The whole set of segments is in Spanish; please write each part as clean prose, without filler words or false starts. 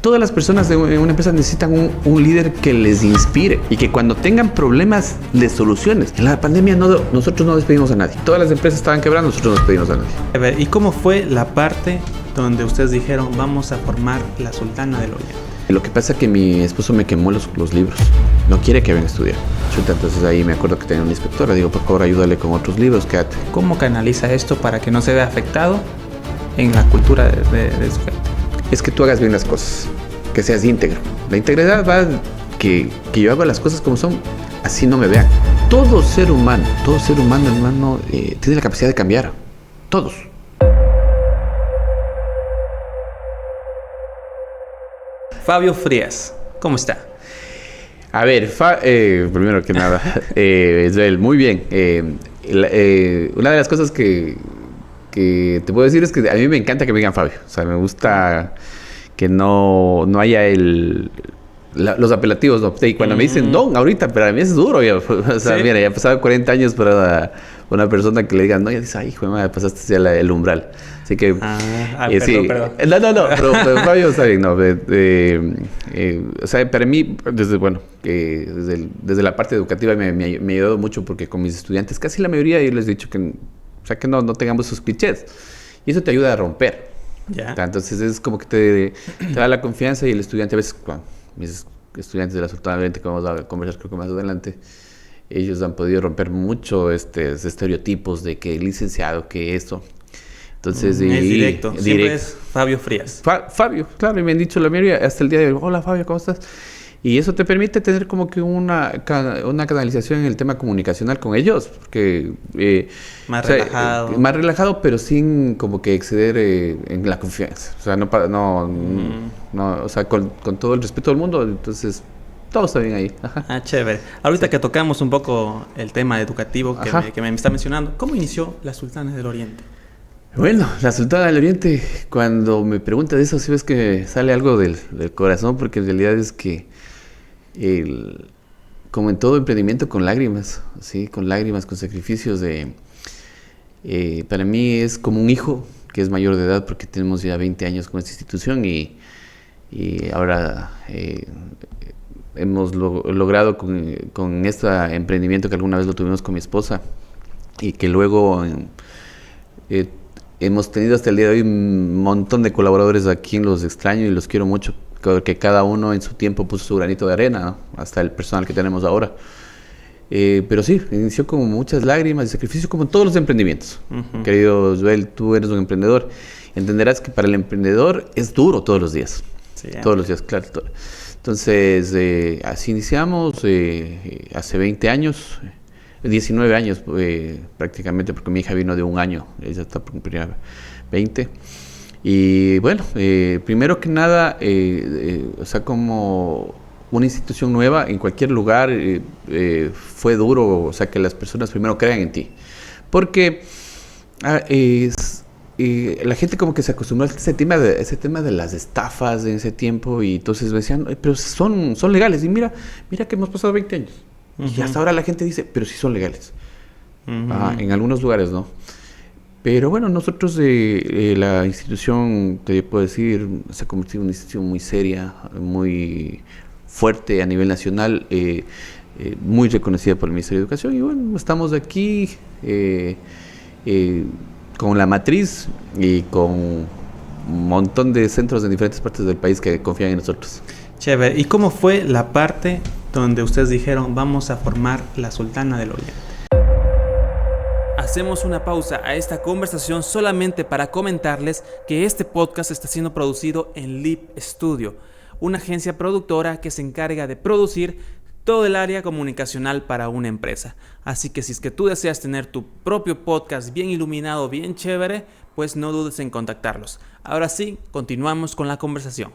Todas las personas de una empresa necesitan un líder que les inspire y que cuando tengan problemas les soluciones. En la pandemia nosotros no despedimos a nadie. Todas las empresas estaban quebrando, nosotros no despedimos a nadie. A ver, ¿y cómo fue la parte donde ustedes dijeron vamos a formar la Sultana del Oriente? Lo que pasa es que mi esposo me quemó los libros. No quiere que venga a estudiar. Entonces ahí me acuerdo que tenía una inspectora. Digo, por favor, ayúdale con otros libros, quédate. ¿Cómo canaliza esto para que no se vea afectado en la cultura de su gente? Es que tú hagas bien las cosas, que seas íntegro. La integridad va que yo haga las cosas como son, así no me vean. Todo ser humano, hermano, tiene la capacidad de cambiar. Todos. Fabio Frías, ¿cómo está? A ver, primero que nada, Israel, muy bien. Una de las cosas que te puedo decir es que a mí me encanta que me digan Fabio. O sea, me gusta que no haya los apelativos, ¿no? Y cuando me dicen Don, ahorita, pero a mí es duro. Ya, o sea, ¿sí? Mira, ya ha pasado 40 años para una persona que le digan, no, ya dice, ay, hijo de madre, pasaste ya el umbral. Así que... perdón, sí. Perdón. No, pero Fabio está bien, no. O sea, para mí, desde la parte educativa me ha ayudado mucho porque con mis estudiantes, casi la mayoría, yo les he dicho que, o sea, que no tengamos esos clichés. Y eso te ayuda a romper. Ya. Entonces es como que te da la confianza y el estudiante, a veces, mis estudiantes de la Sultana del Oriente, que vamos a conversar creo que más adelante, ellos han podido romper mucho estereotipos de que licenciado, que esto. Entonces, es directo. Siempre es Fabio Frías. Fabio, claro, y me han dicho la mayoría hasta el día de hoy, hola Fabio, ¿cómo estás? Y eso te permite tener como que una canalización en el tema comunicacional con ellos, porque... más relajado. Más relajado, pero sin como que exceder en la confianza. O sea, o sea, con todo el respeto del mundo, entonces todo está bien ahí. Ajá. Chévere. Ahorita que tocamos un poco el tema educativo que me está mencionando, ¿cómo inició la Sultana del Oriente? Bueno, la Sultana del Oriente, cuando me preguntas de eso, sí ves que sale algo del corazón, porque en realidad es que como en todo emprendimiento, con lágrimas, ¿sí? Con lágrimas, con sacrificios para mí es como un hijo que es mayor de edad, porque tenemos ya 20 años con esta institución y ahora hemos logrado con este emprendimiento que alguna vez lo tuvimos con mi esposa y que luego hemos tenido hasta el día de hoy un montón de colaboradores a quien los extraño y los quiero mucho, que cada uno en su tiempo puso su granito de arena, ¿no? Hasta el personal que tenemos ahora. Pero sí, inició con muchas lágrimas y sacrificios como en todos los emprendimientos. Querido Joel, tú eres un emprendedor. Entenderás que para el emprendedor es duro todos los días. Sí, todos los días, claro. Entonces, así iniciamos hace 20 años, 19 años prácticamente, porque mi hija vino de un año, ella está por cumplir 20. Y bueno, primero que nada, o sea, como una institución nueva en cualquier lugar, fue duro, o sea, que las personas primero crean en ti. Porque la gente como que se acostumbró a ese tema de las estafas en ese tiempo y entonces me decían, pero son legales. Y mira que hemos pasado 20 años. Y hasta ahora la gente dice, pero sí son legales. En algunos lugares no. Pero bueno, nosotros la institución, te puedo decir, se ha convertido en una institución muy seria, muy fuerte a nivel nacional, muy reconocida por el Ministerio de Educación. Y bueno, estamos aquí con la matriz y con un montón de centros en diferentes partes del país que confían en nosotros. Chévere. ¿Y cómo fue la parte donde ustedes dijeron vamos a formar la Sultana del Oriente? Hacemos una pausa a esta conversación solamente para comentarles que este podcast está siendo producido en Lip Studio, una agencia productora que se encarga de producir todo el área comunicacional para una empresa. Así que si es que tú deseas tener tu propio podcast bien iluminado, bien chévere, pues no dudes en contactarlos. Ahora sí, continuamos con la conversación.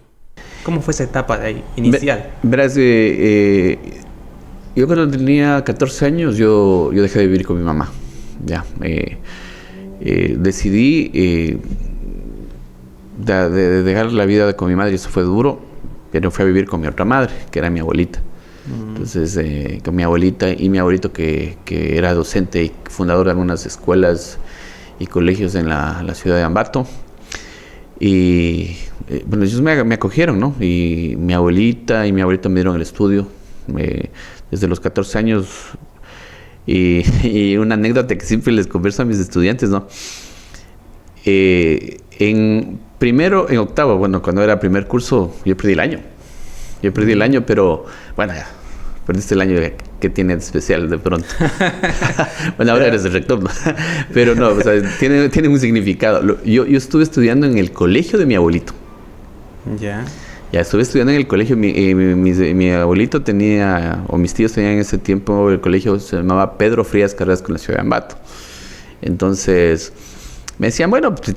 ¿Cómo fue esa etapa de ahí, inicial? Verás, yo cuando tenía 14 años, yo dejé de vivir con mi mamá. Ya, decidí de dejar la vida con mi madre, y eso fue duro, pero fui a vivir con mi otra madre, que era mi abuelita. Entonces, con mi abuelita y mi abuelito que era docente y fundador de algunas escuelas y colegios en la ciudad de Ambato. Y bueno, ellos me acogieron, ¿no? Y mi abuelita y mi abuelita me dieron el estudio desde los 14 años. Y una anécdota que siempre les converso a mis estudiantes, ¿no? En octavo, bueno, cuando era primer curso, yo perdí el año. Pero bueno, ya, perdiste el año, ¿qué tiene de especial de pronto? Bueno, ahora eres el rector, ¿no? Pero no, o sea, tiene un significado. Yo estuve estudiando en el colegio de mi abuelito. Ya. Ya estuve estudiando en el colegio. Mi abuelito tenía, o mis tíos tenían en ese tiempo, el colegio se llamaba Pedro Frías Carrasco en la ciudad de Ambato. Entonces me decían, bueno, pues,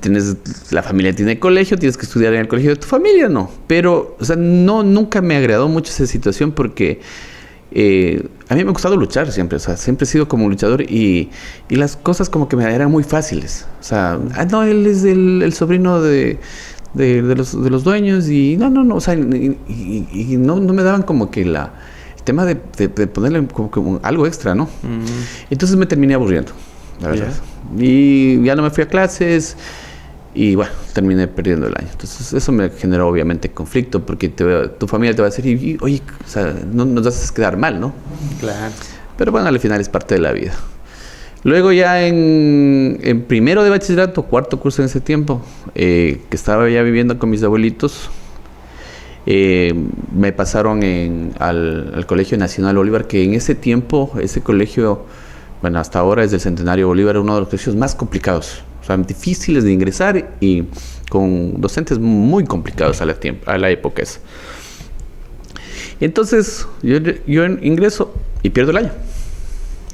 la familia tiene colegio, tienes que estudiar en el colegio de tu familia, ¿no? Pero, o sea, nunca me agradó mucho esa situación porque a mí me ha gustado luchar siempre, o sea, siempre he sido como un luchador y las cosas como que me eran muy fáciles. O sea, no, él es el sobrino de los dueños y no, o sea, y no me daban como que el tema de ponerle como algo extra, ¿no? Entonces me terminé aburriendo, la verdad. Y ya no me fui a clases y bueno, terminé perdiendo el año. Entonces eso me generó obviamente conflicto porque tu familia te va a decir, oye, o sea, no nos haces quedar mal, ¿no? Claro. Pero bueno, al final es parte de la vida. Luego ya en primero de bachillerato, cuarto curso en ese tiempo, que estaba ya viviendo con mis abuelitos, me pasaron al Colegio Nacional Bolívar, que en ese tiempo, ese colegio, bueno, hasta ahora es del Centenario Bolívar, uno de los colegios más complicados, o sea, difíciles de ingresar y con docentes muy complicados a la época esa. Entonces, yo ingreso y pierdo el año.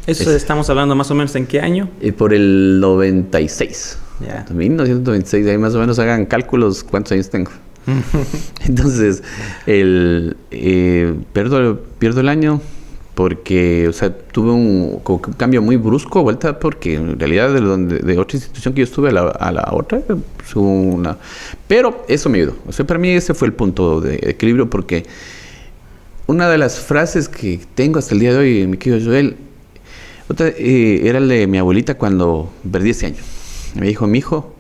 Eso estamos hablando más o menos ¿en qué año? Por el 96. Ya. 1996, ahí más o menos hagan cálculos cuántos años tengo. Entonces, pierdo el año porque, o sea, tuve un cambio muy brusco, vuelta, porque en realidad de otra institución que yo estuve a la otra, pero eso me ayudó. O sea, para mí ese fue el punto de equilibrio, porque una de las frases que tengo hasta el día de hoy, mi querido Joel, era el de mi abuelita cuando perdí ese año. Me dijo, mi hijo,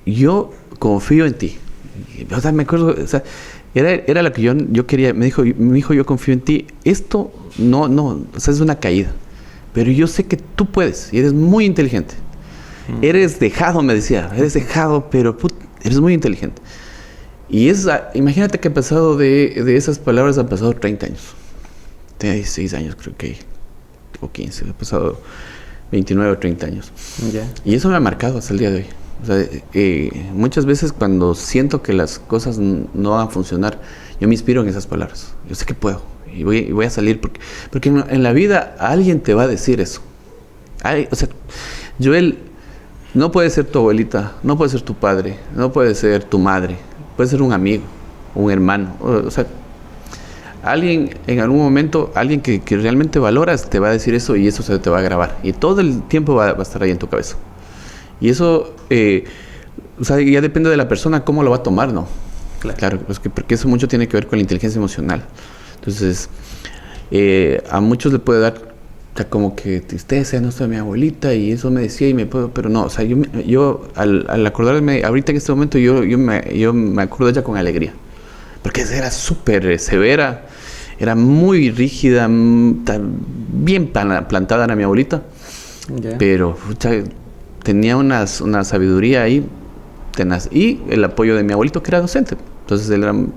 yo confío en ti. O sea, me acuerdo, o sea, era lo que yo quería. Me dijo, mi hijo, yo confío en ti. Esto no, o sea, es una caída. Pero yo sé que tú puedes y eres muy inteligente. Eres dejado, me decía. Eres dejado, pero eres muy inteligente. Y imagínate que ha pasado de esas palabras, han pasado 30 años. 16 años creo que, o 15, ha pasado 29 o 30 años. Yeah. Y eso me ha marcado hasta el día de hoy. O sea, muchas veces cuando siento que las cosas no van a funcionar, yo me inspiro en esas palabras. Yo sé que puedo y voy a salir porque en la vida alguien te va a decir eso. O sea, Joel, no puede ser tu abuelita, no puede ser tu padre, no puede ser tu madre, puede ser un amigo, un hermano. O sea, alguien en algún momento, alguien que realmente valoras, te va a decir eso y eso se te va a grabar. Y todo el tiempo va a estar ahí en tu cabeza. Y eso, o sea, ya depende de la persona cómo lo va a tomar, ¿no? Claro, porque eso mucho tiene que ver con la inteligencia emocional. Entonces, a muchos le puede dar, o sea, como que tristeza, no sé, mi abuelita, y eso me decía, pero no, o sea, yo al acordarme, ahorita en este momento, yo me acuerdo de ella con alegría. Porque era súper severa, era muy rígida, bien plantada era mi abuelita. Yeah. Pero, o sea, tenía una sabiduría ahí tenaz. Y el apoyo de mi abuelito, que era docente. Entonces él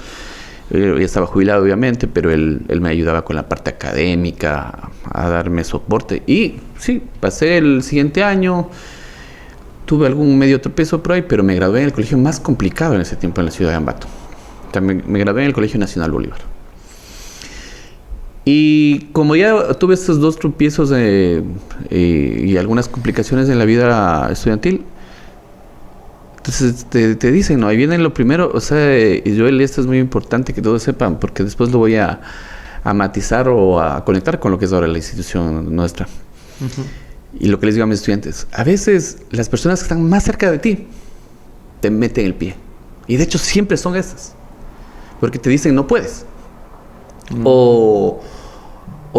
ya estaba jubilado obviamente, pero él me ayudaba con la parte académica, a darme soporte. Y sí, pasé el siguiente año, tuve algún medio tropiezo por ahí, pero me gradué en el colegio más complicado en ese tiempo en la ciudad de Ambato. También me gradué en el Colegio Nacional Bolívar. Y como ya tuve estos dos tropiezos y algunas complicaciones en la vida estudiantil, entonces te dicen, ¿no? Ahí viene lo primero, o sea, Joel, esto es muy importante que todos sepan, porque después lo voy a matizar o a conectar con lo que es ahora la institución nuestra. Uh-huh. Y lo que les digo a mis estudiantes, a veces las personas que están más cerca de ti te meten el pie. Y de hecho siempre son esas. Porque te dicen, no puedes. O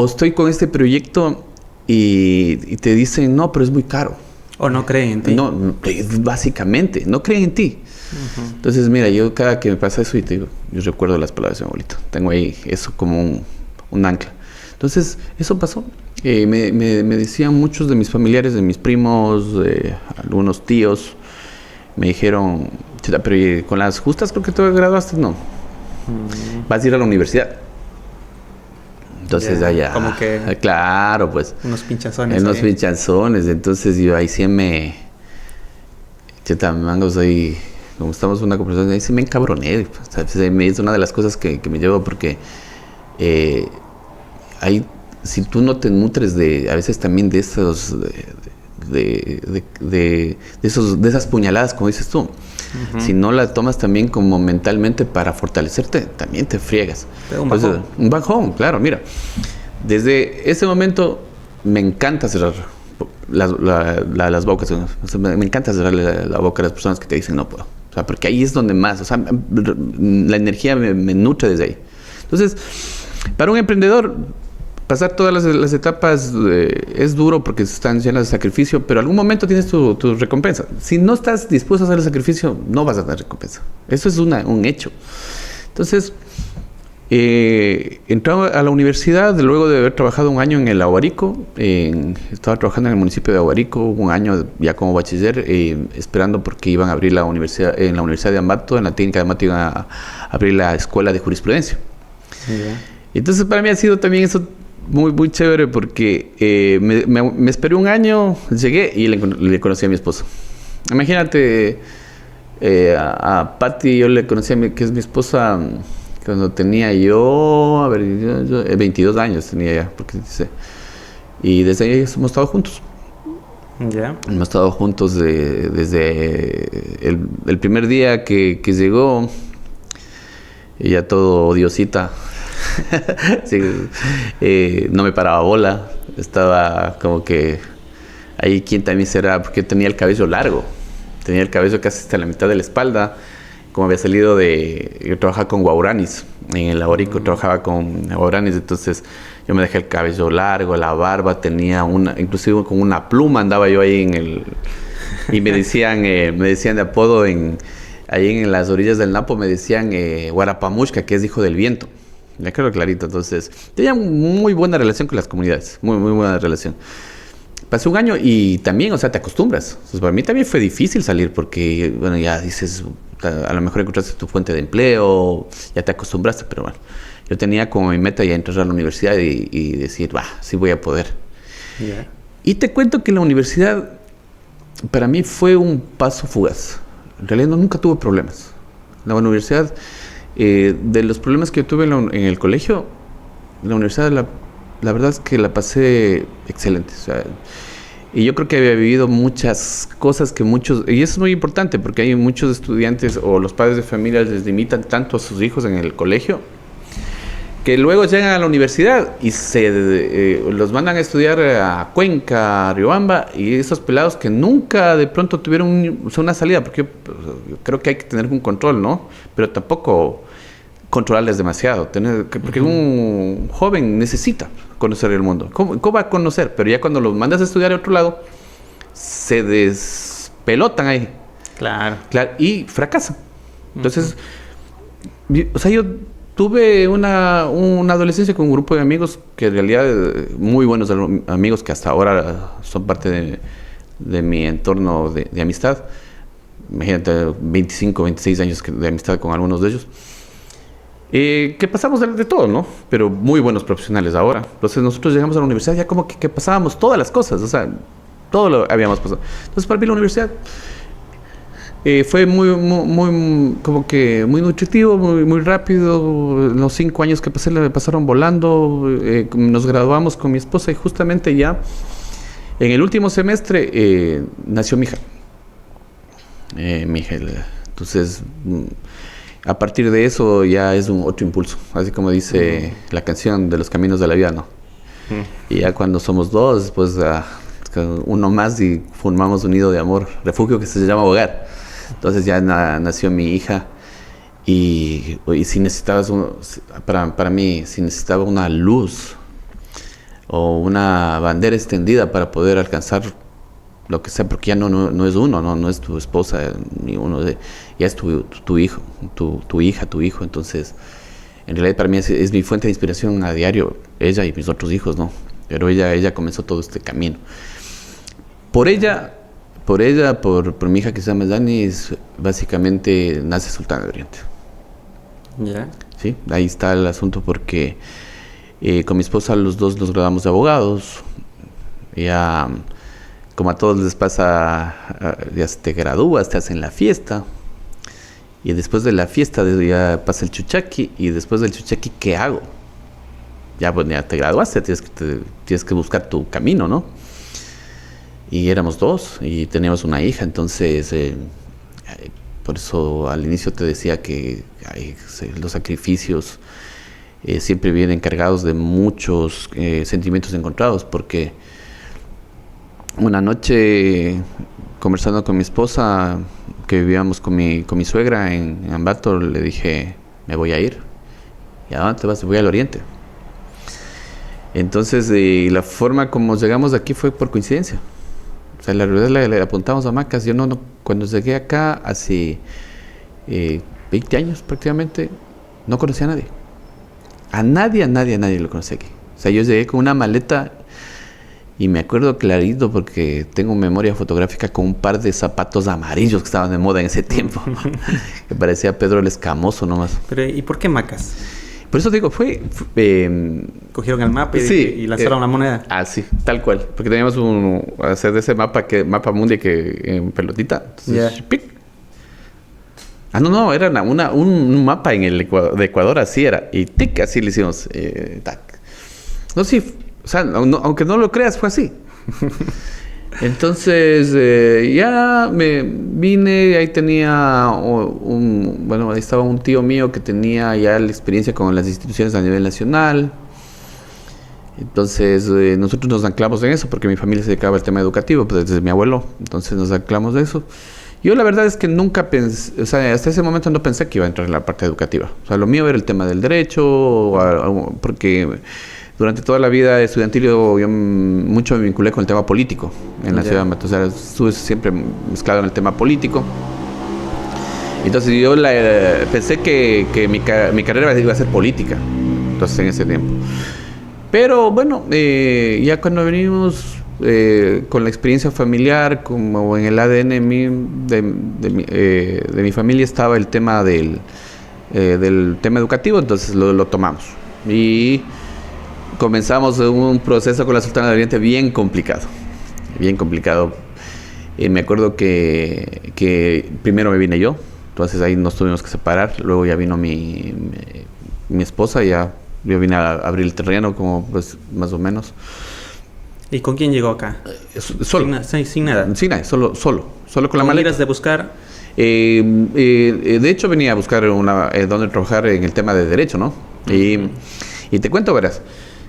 estoy con este proyecto y te dicen, no, pero es muy caro. O no creen en ti. No, básicamente, no creen en ti. Entonces, mira, yo cada que me pasa eso, y te digo, yo recuerdo las palabras de mi abuelito. Tengo ahí eso como un ancla. Entonces, eso pasó. Me decían muchos de mis familiares, de mis primos, algunos tíos, me dijeron, "Chuta, pero con las justas creo que te graduaste, no. Vas a ir a la universidad". Entonces, allá. Como que. Claro, pues. Unos pinchazones. Unos pinchazones. Entonces, yo ahí sí Chuta, mangos ahí. Como estamos en una conversación, ahí sí me encabroné. O sea, es una de las cosas que me llevo porque ahí, si tú no te nutres a veces también de esos, de esas puñaladas, como dices tú, si no la tomas también como mentalmente para fortalecerte, también te friegas. Un bajón, claro, mira. Desde ese momento me encanta cerrar las bocas. O sea, me encanta cerrarle la boca a las personas que te dicen no puedo. O sea, porque ahí es donde más, o sea, la energía me nutre desde ahí. Entonces, para un emprendedor, pasar todas las etapas es duro porque están llenas de sacrificio, pero algún momento tienes tu recompensa. Si no estás dispuesto a hacer el sacrificio, no vas a tener recompensa. Eso es un hecho. Entonces, entré a la universidad luego de haber trabajado un año en el Aguarico. Estaba trabajando en el municipio de Aguarico un año ya como bachiller, esperando porque iban a abrir en la Universidad de Ambato, en la técnica de Ambato iban a abrir la escuela de jurisprudencia. Yeah. Entonces para mí ha sido también eso muy, muy chévere porque me esperé un año, llegué y le conocí a mi esposa. Imagínate, a Patti yo le conocí que es mi esposa, cuando tenía yo 22 años tenía ya, porque y desde ahí hemos estado juntos. Yeah. Hemos estado juntos desde el primer día que llegó, ella todo odiosita. Sí, no me paraba bola, estaba como que ahí quién también será, porque tenía el cabello largo, tenía el cabello casi hasta la mitad de la espalda. Como había salido yo trabajaba con Guauranis, en el Aguarico trabajaba con Guauranis, entonces yo me dejé el cabello largo, la barba, tenía inclusive con una pluma andaba yo ahí y me decían de apodo ahí en las orillas del Napo, me decían Guarapamushka, que es hijo del viento. Me acuerdo clarito, entonces tenía muy buena relación con las comunidades, muy, muy buena relación. Pasé un año y también, o sea, te acostumbras. Entonces, para mí también fue difícil salir porque, bueno, ya dices, a lo mejor encontraste tu fuente de empleo, ya te acostumbraste, pero bueno, yo tenía como mi meta ya entrar a la universidad y decir, sí voy a poder. Yeah. Y te cuento que la universidad para mí fue un paso fugaz. En realidad nunca tuve problemas. La universidad, de los problemas que yo tuve en el colegio, la universidad la verdad es que la pasé excelente. O sea, y yo creo que había vivido muchas cosas y eso es muy importante porque hay muchos estudiantes o los padres de familia les limitan tanto a sus hijos en el colegio que luego llegan a la universidad y los mandan a estudiar a Cuenca, a Riobamba, y esos pelados que nunca de pronto tuvieron una salida, porque yo creo que hay que tener un control, ¿no? Pero tampoco controlarles demasiado, porque un joven necesita conocer el mundo. ¿Cómo va a conocer? Pero ya cuando los mandas a estudiar a otro lado, se despelotan ahí. Claro. Y fracasan. Entonces, o sea, yo tuve una adolescencia con un grupo de amigos que en realidad muy buenos amigos que hasta ahora son parte de mi entorno de amistad. Imagínate, 25, 26 años de amistad con algunos de ellos. Que pasamos de todo, ¿no? Pero muy buenos profesionales ahora. Entonces nosotros llegamos a la universidad ya como que pasábamos todas las cosas, o sea, todo lo habíamos pasado. Entonces para mí la universidad fue muy como que muy nutritivo, muy rápido. Los 5 años que pasé me pasaron volando. Nos graduamos con mi esposa y justamente ya en el último semestre nació mi hija. Entonces a partir de eso ya es otro impulso, así como dice la canción de Los Caminos de la Vida, ¿no? Y ya cuando somos dos, pues uno más y formamos un nido de amor, refugio que se llama hogar. Entonces ya nació mi hija y si necesitabas, para mí, si necesitaba una luz o una bandera extendida para poder alcanzar lo que sea, porque ya no es uno, no es tu esposa, ni uno de, ya es tu hijo, tu hija, tu hijo. Entonces, en realidad para mí es mi fuente de inspiración a diario, ella y mis otros hijos, ¿no? Pero ella comenzó todo este camino. Por mi hija que se llama Dani, básicamente nace Sultana de Oriente. Ya. Sí, ahí está el asunto porque con mi esposa los dos nos graduamos de abogados. Ya, como a todos les pasa, ya te gradúas, te hacen la fiesta. Y después de la fiesta ya pasa el chuchaqui. Y después del chuchaqui, ¿qué hago? Ya, pues ya te graduaste, tienes que buscar tu camino, ¿no? Y éramos dos y teníamos una hija, entonces por eso al inicio te decía que los sacrificios siempre vienen cargados de muchos sentimientos encontrados, porque una noche conversando con mi esposa, que vivíamos con mi suegra en Ambato, le dije, me voy a ir. ¿Y a dónde te vas? Voy al oriente. Entonces la forma como llegamos de aquí fue por coincidencia. O sea, la realidad le apuntamos a Macas. Yo cuando llegué acá hace 20 años prácticamente, no conocía a nadie. A nadie lo conocí aquí. O sea, yo llegué con una maleta y me acuerdo clarito porque tengo memoria fotográfica con un par de zapatos amarillos que estaban de moda en ese tiempo. Que parecía Pedro el Escamoso nomás. Pero, ¿y por qué Macas? Por eso digo, Cogieron el mapa y lanzaron la moneda. Ah, sí, tal cual. Porque teníamos hacer de ese mapa mundi que en pelotita. Entonces, ¡pic! Ah, no, era un mapa en el de Ecuador, así era. Y tic, así le hicimos. Tac. No, sí, o sea, aunque no lo creas, fue así. Entonces, ya me vine, ahí tenía ahí estaba un tío mío que tenía ya la experiencia con las instituciones a nivel nacional. Entonces, nosotros nos anclamos en eso, porque mi familia se dedicaba al tema educativo, pues desde mi abuelo, entonces nos anclamos de eso. Yo la verdad es que nunca pensé, o sea, hasta ese momento no pensé que iba a entrar en la parte educativa. O sea, lo mío era el tema del derecho, porque durante toda la vida estudiantil yo mucho me vinculé con el tema político en la ciudad de Ambato. O sea, estuve siempre mezclado en el tema político. Entonces yo pensé que mi carrera iba a ser política, entonces en ese tiempo. Pero bueno, ya cuando venimos con la experiencia familiar, como en el ADN de mi familia estaba el tema del tema educativo, entonces lo tomamos. Y comenzamos un proceso con la Sultana de Oriente bien complicado. Me acuerdo que primero me vine yo, entonces ahí nos tuvimos que separar. Luego ya vino mi esposa, yo vine a abrir el terreno, como pues más o menos. ¿Y con quién llegó acá? Solo. Sin nada. Sin nada, solo con la maleta. ¿Miras de buscar? De hecho venía a buscar donde trabajar en el tema de derecho, ¿no? Y te cuento, verás,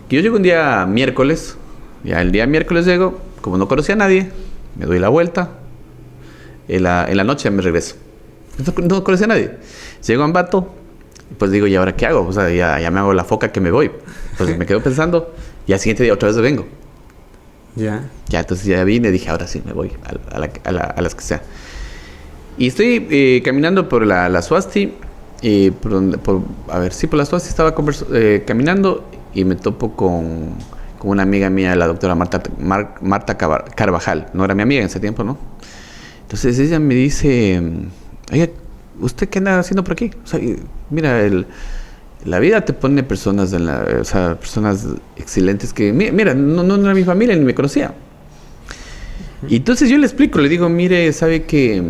que yo llego un día miércoles, ya el día miércoles llego, como no conocía a nadie, me doy la vuelta, en la noche me regreso. No conocía a nadie. Llego a Ambato, pues digo, ¿y ahora qué hago? O sea, ya me hago la foca que me voy. Pues me quedo pensando, y al siguiente día otra vez vengo. Ya, entonces ya vine y dije, ahora sí me voy a las que sea. Y estoy caminando por la Suasti, por la Suasti estaba caminando y me topo con una amiga mía, la doctora Marta Carvajal. No era mi amiga en ese tiempo, ¿no? Entonces ella me dice, oye, ¿usted qué anda haciendo por aquí? O sea, mira, la vida te pone personas personas excelentes que, mira, no era mi familia ni me conocía. Y entonces yo le explico, le digo, mire, sabe que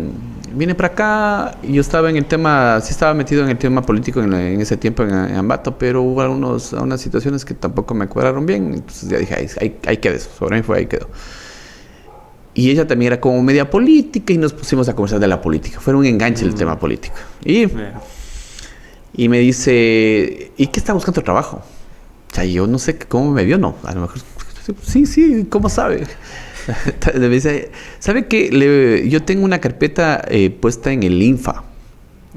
vine para acá y yo estaba en el tema, sí estaba metido en el tema político en ese tiempo en Ambato, pero hubo unas situaciones que tampoco me cuadraron bien. Entonces ya dije, ahí quedó eso, sobre mí fue, ahí quedó. Y ella también era como media política y nos pusimos a conversar de la política. Fue un enganche el tema político. Y me dice, ¿y qué está buscando trabajo? O sea, yo no sé cómo me vio, no. A lo mejor, sí, ¿cómo sabe? Me dice, ¿sabe qué? Yo tengo una carpeta puesta en el INFA.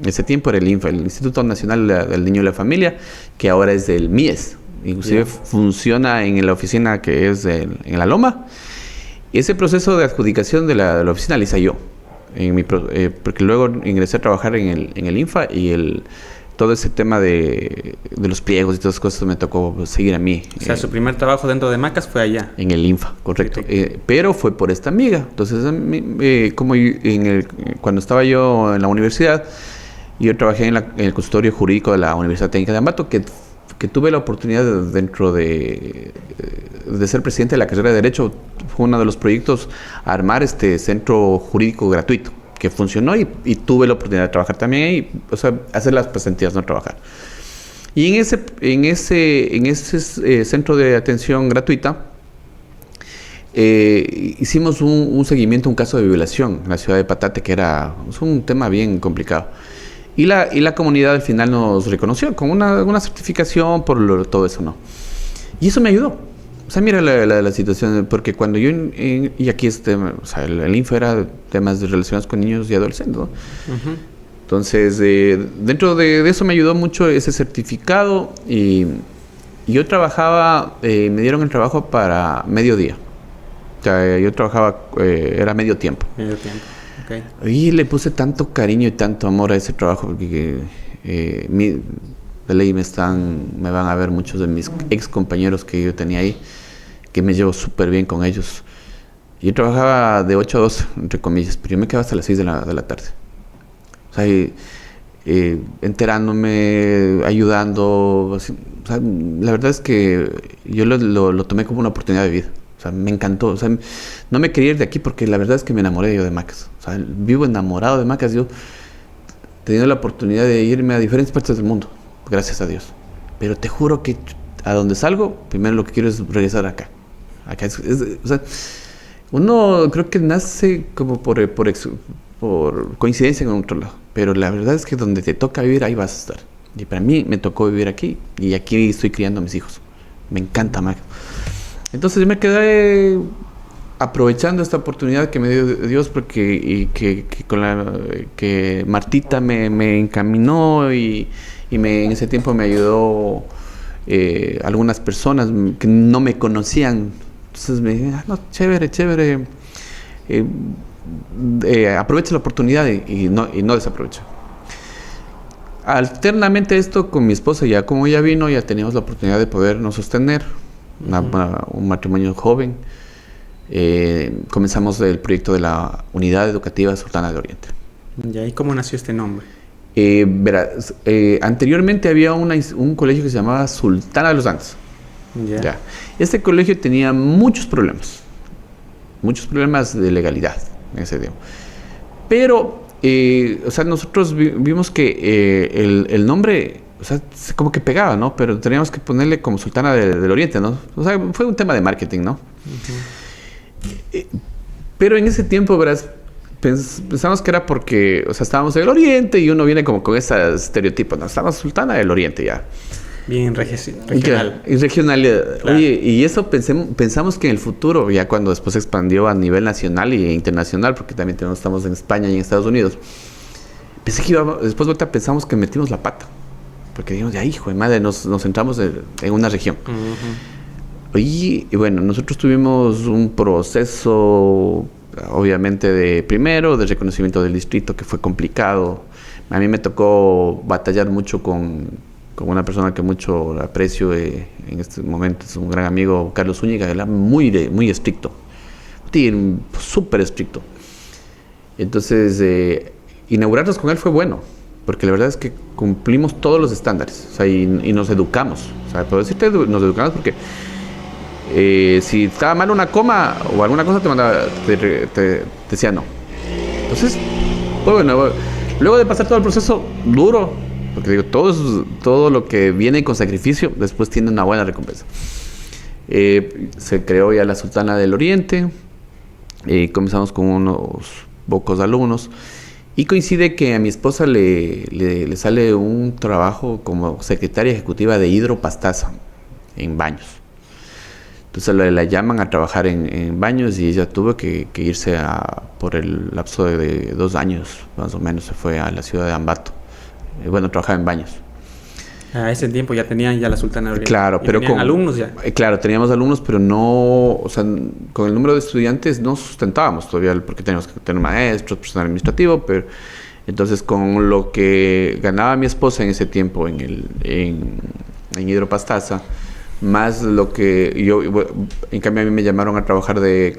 En ese tiempo era el INFA, el Instituto Nacional del Niño y la Familia, que ahora es del MIES. Inclusive funciona en la oficina que es en La Loma. Ese proceso de adjudicación de la oficina lo hice yo, porque luego ingresé a trabajar en el INFA y todo ese tema de los pliegos y todas esas cosas me tocó seguir a mí. O sea, su primer trabajo dentro de Macas fue allá. En el INFA, correcto. Pero fue por esta amiga. Entonces, cuando estaba yo en la universidad, yo trabajé en el consultorio jurídico de la Universidad Técnica de Ambato, que tuve la oportunidad dentro de ser presidente de la carrera de Derecho. Fue uno de los proyectos a armar este centro jurídico gratuito, que funcionó y tuve la oportunidad de trabajar también ahí, o sea, hacer las pasantías, no trabajar. Y en ese centro de atención gratuita, hicimos un seguimiento a un caso de violación en la ciudad de Patate, que era un tema bien complicado. Y la comunidad al final nos reconoció con una certificación por todo eso, ¿no? Y eso me ayudó. O sea, mira la situación, porque cuando yo, y aquí o sea, el info era temas relacionados con niños y adolescentes, ¿no? Uh-huh. Entonces, dentro de eso me ayudó mucho ese certificado y yo trabajaba, me dieron el trabajo para mediodía. O sea, yo trabajaba, era medio tiempo. Medio tiempo, ok. Y le puse tanto cariño y tanto amor a ese trabajo, porque de ley me van a ver muchos de mis ex compañeros que yo tenía ahí, que me llevo súper bien con ellos. Yo trabajaba de 8 a 12, entre comillas, pero yo me quedaba hasta las 6 de la tarde. O sea, enterándome, ayudando. Así, o sea, la verdad es que yo lo tomé como una oportunidad de vida. O sea, me encantó. O sea, no me quería ir de aquí porque la verdad es que me enamoré yo de Macas. O sea, vivo enamorado de Macas. Yo he tenido la oportunidad de irme a diferentes partes del mundo, gracias a Dios. Pero te juro que a donde salgo, primero lo que quiero es regresar acá. O sea, uno creo que nace como por coincidencia con otro lado. Pero la verdad es que donde te toca vivir, ahí vas a estar. Y para mí me tocó vivir aquí. Y aquí estoy criando a mis hijos. Me encanta Macas. Entonces yo me quedé aprovechando esta oportunidad que me dio Dios, porque que Martita me encaminó y en ese tiempo me ayudó algunas personas que no me conocían. Entonces me dije, no, chévere, aprovecha la oportunidad y no desaprovecha. Alternamente esto con mi esposa, ya como ella vino, ya teníamos la oportunidad de podernos sostener, un matrimonio joven. Comenzamos el proyecto de la Unidad Educativa Sultana del Oriente. ¿Y ahí cómo nació este nombre? Verás, anteriormente había un colegio que se llamaba Sultana de los Andes. Ya. Este colegio tenía muchos problemas de legalidad en ese tiempo. Pero, o sea, nosotros vimos que el nombre, o sea, como que pegaba, ¿no? Pero teníamos que ponerle como Sultana del Oriente, ¿no? O sea, fue un tema de marketing, ¿no? Uh-huh. Pero en ese tiempo, verás, pensamos que era porque, o sea, estábamos en el Oriente y uno viene como con ese estereotipo, ¿no? Estábamos Sultana del Oriente ya. Bien regional. Y regionalidad. Claro. Oye, y eso pensamos que en el futuro, ya cuando después se expandió a nivel nacional e internacional, porque también estamos en España y en Estados Unidos, pensé que después ahorita pensamos que metimos la pata. Porque dijimos, ya hijo de madre, nos centramos en una región. Uh-huh. Y bueno, nosotros tuvimos un proceso, obviamente, de reconocimiento del distrito, que fue complicado. A mí me tocó batallar mucho con una persona que mucho aprecio en este momento, es un gran amigo, Carlos Zúñiga, que era muy estricto, súper estricto. Entonces, inaugurarnos con él fue bueno, porque la verdad es que cumplimos todos los estándares, o sea, y nos educamos. O sea, puedo decirte, nos educamos porque si estaba mal una coma o alguna cosa, te decía no. Entonces, pues bueno, luego de pasar todo el proceso duro, porque digo, todo lo que viene con sacrificio, después tiene una buena recompensa. Se creó ya la Sultana del Oriente, comenzamos con unos pocos alumnos, y coincide que a mi esposa le sale un trabajo como secretaria ejecutiva de Hidropastaza en Baños. Entonces la llaman a trabajar en Baños y ella tuvo que irse por el lapso de 2 años, más o menos, se fue a la ciudad de Ambato. Bueno, trabajaba en Baños. A ese tiempo ya tenían ya la Sultana del Oriente. Claro, pero tenían alumnos ya. Claro, teníamos alumnos, pero no, o sea, con el número de estudiantes no sustentábamos todavía, porque teníamos que tener maestros, personal administrativo, pero entonces con lo que ganaba mi esposa en ese tiempo en Hidropastaza, más lo que en cambio a mí me llamaron a trabajar de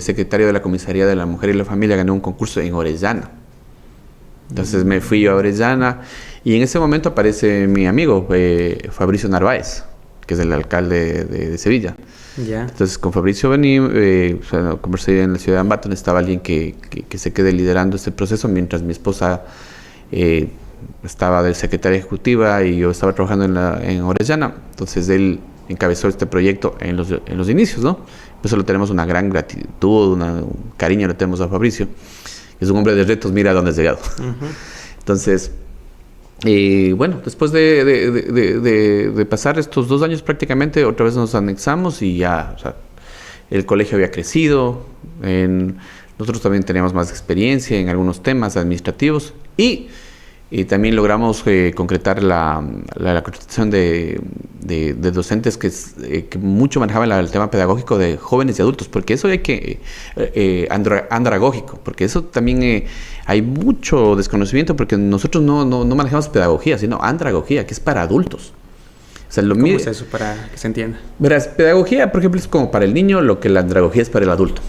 secretario de la Comisaría de la Mujer y la Familia, gané un concurso en Orellana. Entonces me fui a Orellana y en ese momento aparece mi amigo Fabricio Narváez, que es el alcalde de Sevilla. Ya. Entonces con Fabricio vení, conversé en la ciudad de Ambato, necesitaba alguien que se quede liderando este proceso mientras mi esposa estaba de secretaria ejecutiva y yo estaba trabajando en Orellana. Entonces él encabezó este proyecto en los inicios, ¿no? Por eso le tenemos una gran gratitud, un cariño le tenemos a Fabricio. Es un hombre de retos, mira a dónde has llegado. Uh-huh. Entonces, bueno, después de pasar estos 2 años prácticamente, otra vez nos anexamos y ya, o sea, el colegio había crecido, nosotros también teníamos más experiencia en algunos temas administrativos y también logramos concretar la contratación de docentes que mucho manejaban el tema pedagógico de jóvenes y adultos, porque eso hay que andragógico, porque eso también hay mucho desconocimiento, porque nosotros no manejamos pedagogía, sino andragogía, que es para adultos. O sea, ¿Cómo es eso para que se entienda? Verás, pedagogía, por ejemplo, es como para el niño lo que la andragogía es para el adulto.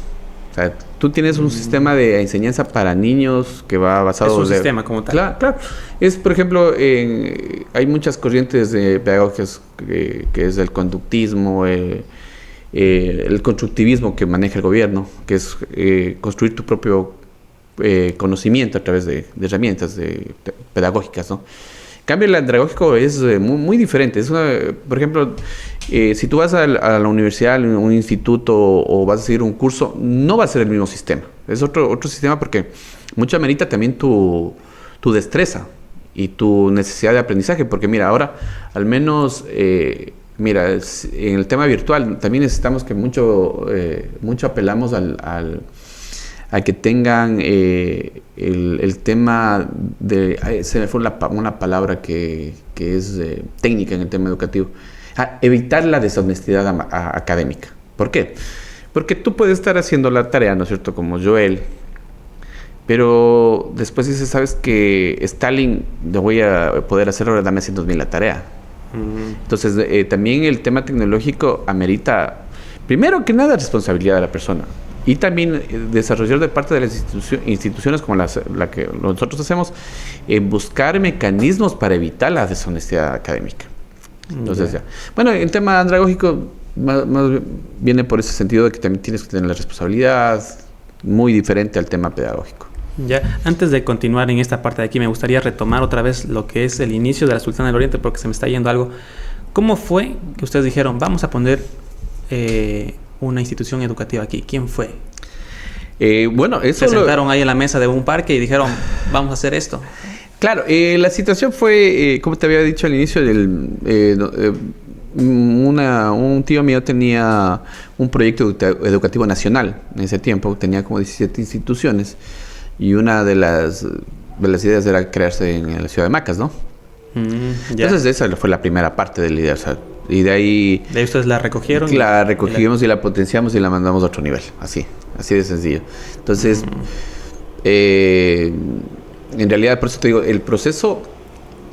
O sea, tú tienes un sistema de enseñanza para niños que va basado... Es un sistema como tal. Claro. Es, por ejemplo, hay muchas corrientes pedagógicas que es el conductismo, el constructivismo que maneja el gobierno, que es construir tu propio conocimiento a través de herramientas pedagógicas, ¿no? En cambio, el andragógico es muy, muy diferente. Por ejemplo, si tú vas a la universidad, a un instituto o vas a seguir un curso, no va a ser el mismo sistema. Es otro sistema porque mucho amerita también tu destreza y tu necesidad de aprendizaje. Porque mira, ahora al menos, en el tema virtual también necesitamos que mucho apelamos a que tengan el tema de... se me fue una palabra que es técnica en el tema educativo. Evitar la deshonestidad académica. ¿Por qué? Porque tú puedes estar haciendo la tarea, ¿no es cierto?, como Joel, pero después dices, ¿sabes que Stalin lo voy a poder hacer, ahora dame 100,000 la tarea? Entonces, también el tema tecnológico amerita, primero que nada, responsabilidad de la persona. Y también desarrollar de parte de las instituciones como la que nosotros hacemos, buscar mecanismos para evitar la deshonestidad académica. Entonces, ya. Bueno, el tema andragógico más viene por ese sentido de que también tienes que tener la responsabilidad, muy diferente al tema pedagógico. Ya, antes de continuar en esta parte de aquí, me gustaría retomar otra vez lo que es el inicio de la Sultana del Oriente, porque se me está yendo algo. ¿Cómo fue que ustedes dijeron, vamos a poner una institución educativa aquí? ¿Quién fue? Bueno, eso se sentaron ahí en la mesa de un parque y dijeron, vamos a hacer esto. Claro, la situación fue, como te había dicho al inicio, un tío mío tenía un proyecto educativo nacional en ese tiempo, tenía como 17 instituciones y una de las ideas era crearse en la ciudad de Macas, ¿no? Entonces esa fue la primera parte de la idea, o sea, y de ahí... ¿De ahí ustedes la recogieron? La recogimos y la potenciamos y la mandamos a otro nivel, así de sencillo. Entonces, en realidad, por eso te digo, el proceso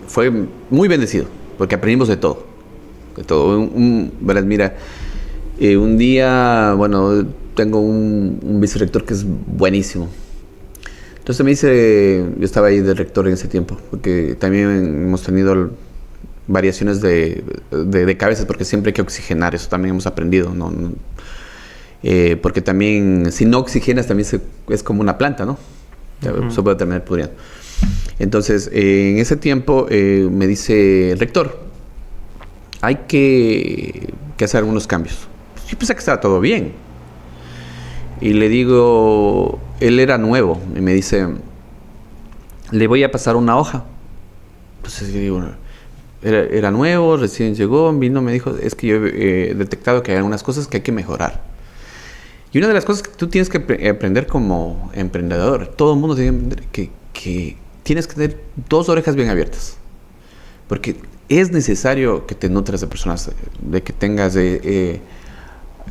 fue muy bendecido, porque aprendimos de todo. Verás, mira, un día, bueno, tengo un vicerrector que es buenísimo. Entonces me dice, yo estaba ahí de rector en ese tiempo, porque también hemos tenido variaciones de cabezas, porque siempre hay que oxigenar, eso también hemos aprendido, ¿no? Porque también, si no oxigenas, también es como una planta, ¿no? Eso puede terminar pudriendo. Entonces, en ese tiempo me dice, rector, hay que hacer algunos cambios. Yo pensé que estaba todo bien. Y le digo, él era nuevo, y me dice, le voy a pasar una hoja. Entonces yo digo, era nuevo, recién llegó, vino, me dijo, es que yo he detectado que hay algunas cosas que hay que mejorar. Y una de las cosas que tú tienes que aprender como emprendedor, todo el mundo tiene que aprender que tienes que tener 2 orejas bien abiertas. Porque es necesario que te nutras de personas, de que tengas,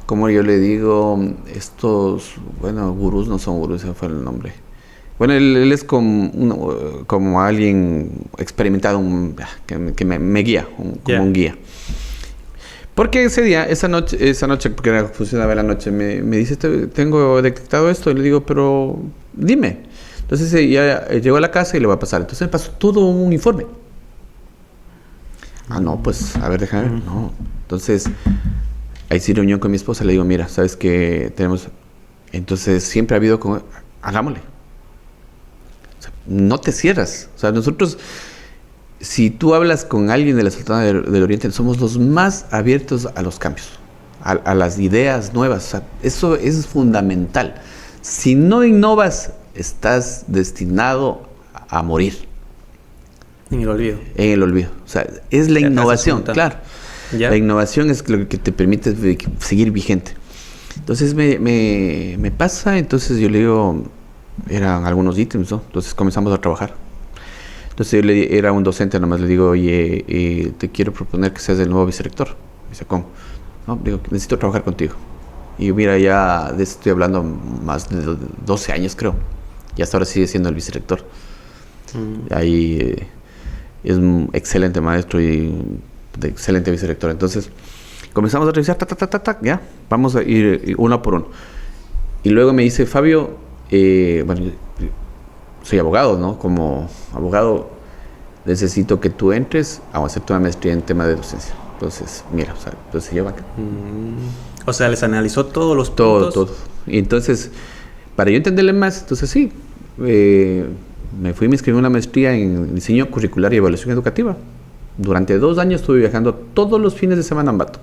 como yo le digo, estos, bueno, gurús no son gurús, ese fue el nombre. Bueno, él es como alguien experimentado, que me guía, como un guía. Porque esa noche, porque funcionaba la noche, me dice, tengo detectado esto, y le digo, pero dime. Entonces ya llegó a la casa y le va a pasar. Entonces me pasó todo un informe. No, pues, a ver, déjame ver. No. Entonces, ahí sí reunión con mi esposa, le digo, mira, ¿sabes qué tenemos? Entonces, siempre ha habido hagámosle. O sea, no te cierras. O sea, nosotros, si tú hablas con alguien de la Sultana del Oriente, somos los más abiertos a los cambios, a las ideas nuevas. O sea, eso es fundamental. Si no innovas, estás destinado a morir. En el olvido. En el olvido. O sea, es la innovación, claro. ¿Ya? La innovación es lo que te permite seguir vigente. Entonces me pasa, entonces yo le digo, eran algunos ítems, ¿no? Entonces comenzamos a trabajar. Entonces yo era un docente, nomás le digo, oye, te quiero proponer que seas el nuevo vicerrector. Me dice, ¿cómo? No, digo, necesito trabajar contigo. Y mira, ya de esto estoy hablando más de 12 años, creo. Y hasta ahora sigue siendo el vicerrector. Ahí es un excelente maestro y excelente vicerrector. Entonces, comenzamos a revisar, ya, vamos a ir uno por uno. Y luego me dice, Fabio, bueno, soy abogado, ¿no? Como abogado, necesito que tú entres a hacerte una maestría en tema de docencia. Entonces, mira, o sea, entonces lleva acá. O sea, les analizó todos los puntos. Todo. Y entonces, para yo entenderle más, entonces sí, me fui y me inscribí en una maestría en diseño curricular y evaluación educativa. Durante 2 años estuve viajando todos los fines de semana a Ambato.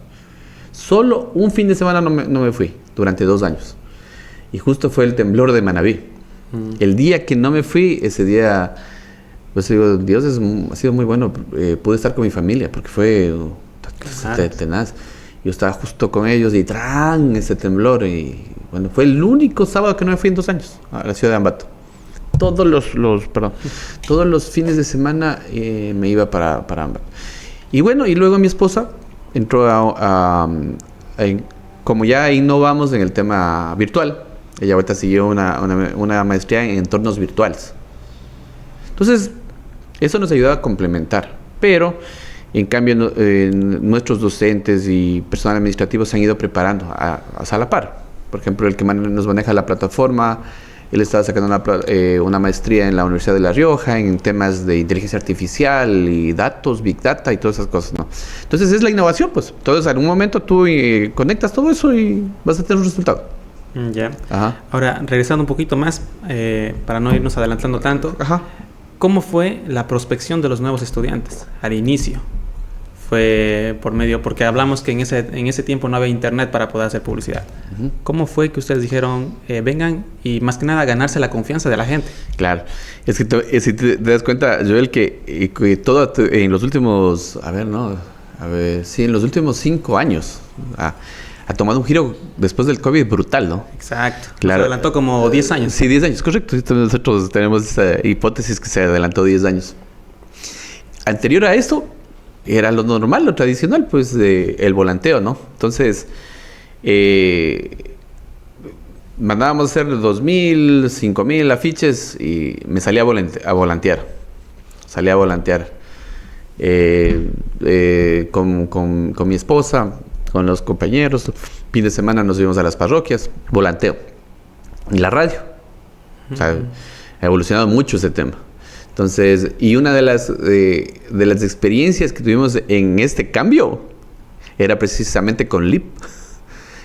Solo un fin de semana no me fui, durante 2 años. Y justo fue el temblor de Manabí. El día que no me fui, ese día, pues digo, Dios ha sido muy bueno. Pude estar con mi familia, porque fue tenaz. Yo estaba justo con ellos y ese temblor. Y bueno, fue el único sábado que no me fui en 2 años a la ciudad de Ambato. Todos los fines de semana me iba para Ambato. Y bueno, y luego mi esposa entró como ya innovamos en el tema virtual, ella ahorita siguió una maestría en entornos virtuales. Entonces, eso nos ayuda a complementar. Pero, en cambio, nuestros docentes y personal administrativo se han ido preparando a la par. Por ejemplo, el que nos maneja la plataforma, él estaba sacando una maestría en la Universidad de La Rioja en temas de inteligencia artificial y datos, Big Data y todas esas cosas, ¿no? Entonces es la innovación, pues. Entonces, en un momento tú conectas todo eso y vas a tener un resultado. Ya. Ajá. Ahora, regresando un poquito más, para no irnos adelantando tanto, Ajá. ¿Cómo fue la prospección de los nuevos estudiantes al inicio? Fue por medio, porque hablamos que en ese tiempo no había internet para poder hacer publicidad. ¿Cómo fue que ustedes dijeron, vengan y más que nada ganarse la confianza de la gente? Claro, es que si te das cuenta, Joel, que todo en los últimos, en los últimos 5 años ha tomado un giro después del COVID brutal, ¿no? Exacto. Claro. Se adelantó como 10 años. Sí, 10 años, correcto. Nosotros tenemos esa hipótesis que se adelantó 10 años. Anterior a esto, era lo normal, lo tradicional, pues, el volanteo, ¿no? Entonces, mandábamos a hacer 2,000, 5,000 afiches y me salía a volantear. Salía a volantear con mi esposa, con los compañeros. Fin de semana nos íbamos a las parroquias, volanteo. Y la radio. O sea, ha evolucionado mucho ese tema. Entonces, y una de las experiencias que tuvimos en este cambio era precisamente con LIP.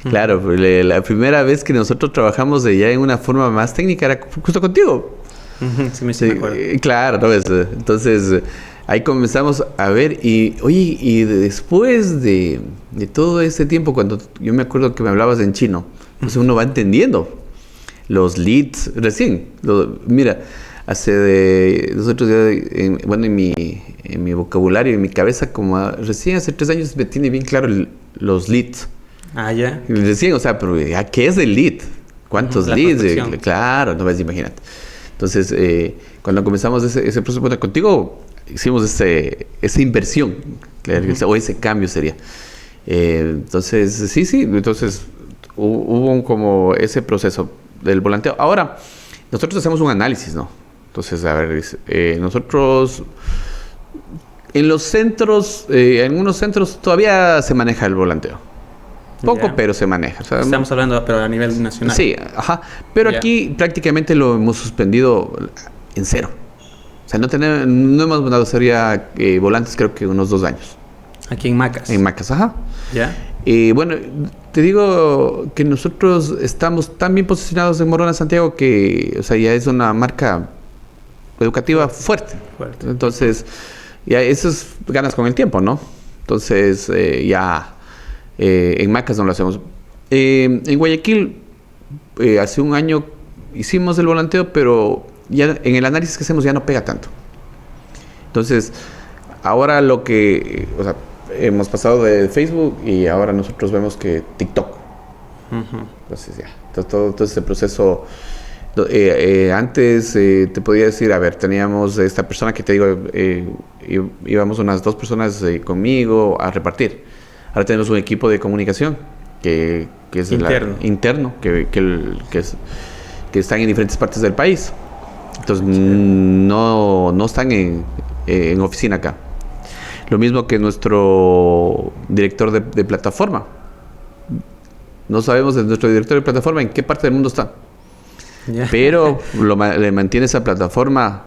Claro, la primera vez que nosotros trabajamos ya en una forma más técnica era justo contigo. Sí, me acuerdo. Claro, ¿no? Entonces, ahí comenzamos a ver y, oye, y después de todo este tiempo, cuando yo me acuerdo que me hablabas en chino, pues uno va entendiendo los leads recién. Mira, nosotros en mi vocabulario, en mi cabeza, como recién hace 3 años me tiene bien claro los leads. Ah, ya. Recién, o sea, pero ¿qué es el lead? ¿Cuántos leads? Claro, no ves, imagínate. Entonces, cuando comenzamos ese proceso, bueno, contigo hicimos esa inversión, o ese cambio sería. Entonces, sí, entonces hubo como ese proceso del volanteo. Ahora, nosotros hacemos un análisis, ¿no? Entonces, a ver, nosotros en los centros, en algunos centros todavía se maneja el volanteo. Poco, pero se maneja. O sea, estamos hablando, pero a nivel nacional. Sí, ajá. Pero aquí prácticamente lo hemos suspendido en cero. O sea, no hemos mandado sería volantes creo que unos 2 años. Aquí en Macas. En Macas, ajá. Ya. Bueno, te digo que nosotros estamos tan bien posicionados en Morona Santiago que, o sea, ya es una marca educativa fuerte. Entonces, ya eso es ganas con el tiempo, ¿no? Entonces, en Macas no lo hacemos. En Guayaquil, hace un año hicimos el volanteo, pero ya en el análisis que hacemos ya no pega tanto. Entonces, ahora o sea, hemos pasado de Facebook y ahora nosotros vemos que TikTok. Entonces, ya, todo ese proceso. Antes te podía decir, a ver, teníamos esta persona que te digo, íbamos unas 2 personas conmigo a repartir. Ahora tenemos un equipo de comunicación que es interno, que están en diferentes partes del país. Entonces no están en oficina acá. Lo mismo que nuestro director de plataforma. No sabemos de nuestro director de plataforma en qué parte del mundo está. Yeah. Pero le mantiene esa plataforma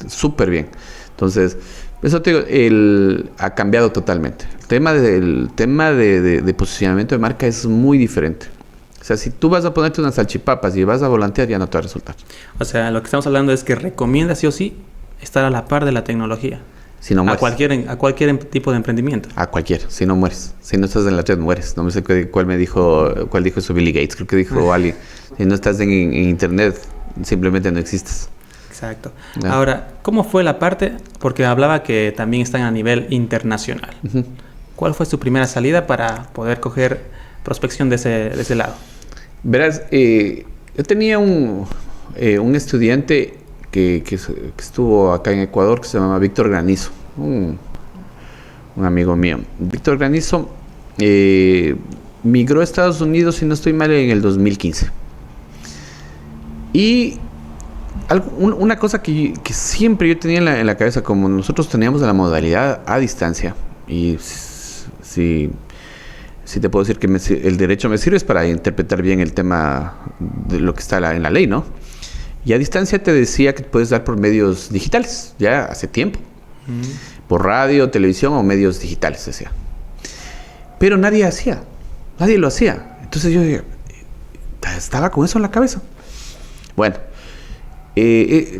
súper bien. Entonces, eso te digo, ha cambiado totalmente. El tema de posicionamiento de marca es muy diferente. O sea, si tú vas a ponerte unas salchipapas y vas a volantear, ya no te va a resultar. O sea, lo que estamos hablando es que recomienda sí o sí estar a la par de la tecnología. Si no mueres. A cualquier tipo de emprendimiento. A cualquier, si no mueres. Si no estás en la red, mueres. No me sé cuál dijo eso Billy Gates. Creo que dijo Ali. Si no estás en internet, simplemente no existes. Exacto. No. Ahora, ¿cómo fue la parte? Porque hablaba que también están a nivel internacional. ¿Cuál fue su primera salida para poder coger prospección de ese lado? Verás, yo tenía un estudiante que estuvo acá en Ecuador, que se llama Víctor Granizo, un amigo mío. Víctor Granizo migró a Estados Unidos, si no estoy mal, en el 2015. Y una cosa que siempre yo tenía en la cabeza, como nosotros teníamos la modalidad a distancia, y si te puedo decir que el derecho me sirve es para interpretar bien el tema de lo que está en la ley, ¿no? Y a distancia te decía que puedes dar por medios digitales, ya hace tiempo. Por radio, televisión o medios digitales, decía. Pero nadie lo hacía. Entonces yo estaba con eso en la cabeza. Bueno,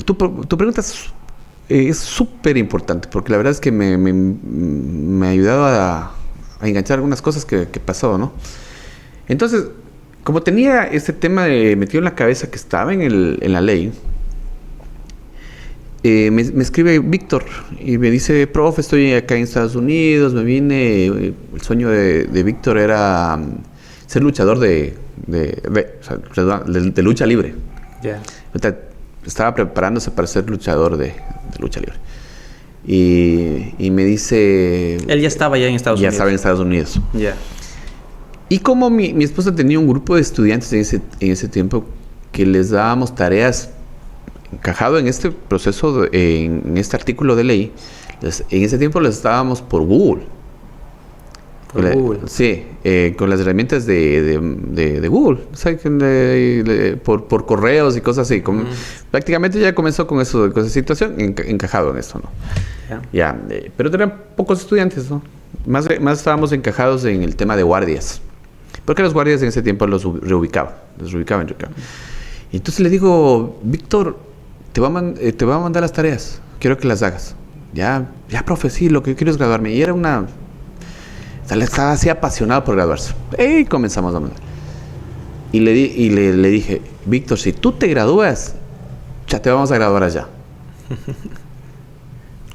tu pregunta es súper importante, porque la verdad es que me ha ayudado a enganchar algunas cosas que pasó, ¿no? Entonces, como tenía este tema metido en la cabeza que estaba en la ley, me escribe Víctor y me dice, profe, estoy acá en Estados Unidos, me vine, el sueño de Víctor era ser luchador de lucha libre. Yeah. Estaba preparándose para ser luchador de lucha libre. Y me dice... Él ya estaba ya en Estados Unidos. Ya estaba en Estados Unidos. Ya. Yeah. Y como mi esposa tenía un grupo de estudiantes en ese tiempo que les dábamos tareas encajado en este proceso, en este artículo de ley, en ese tiempo les dábamos por Google. Google. Sí, con las herramientas de Google, o sea, por correos y cosas así. Prácticamente ya comenzó con esa situación, encajado en esto, ¿no? Yeah. Pero tenían pocos estudiantes, ¿no? Más estábamos encajados en el tema de guardias. Porque los guardias en ese tiempo los reubicaban. Y entonces le digo, Víctor, te voy a mandar las tareas. Quiero que las hagas. Ya, profe, sí, lo que quiero es graduarme. Y estaba así apasionado por graduarse. Y comenzamos a mandar. Y le dije, Víctor, si tú te gradúas, ya te vamos a graduar allá.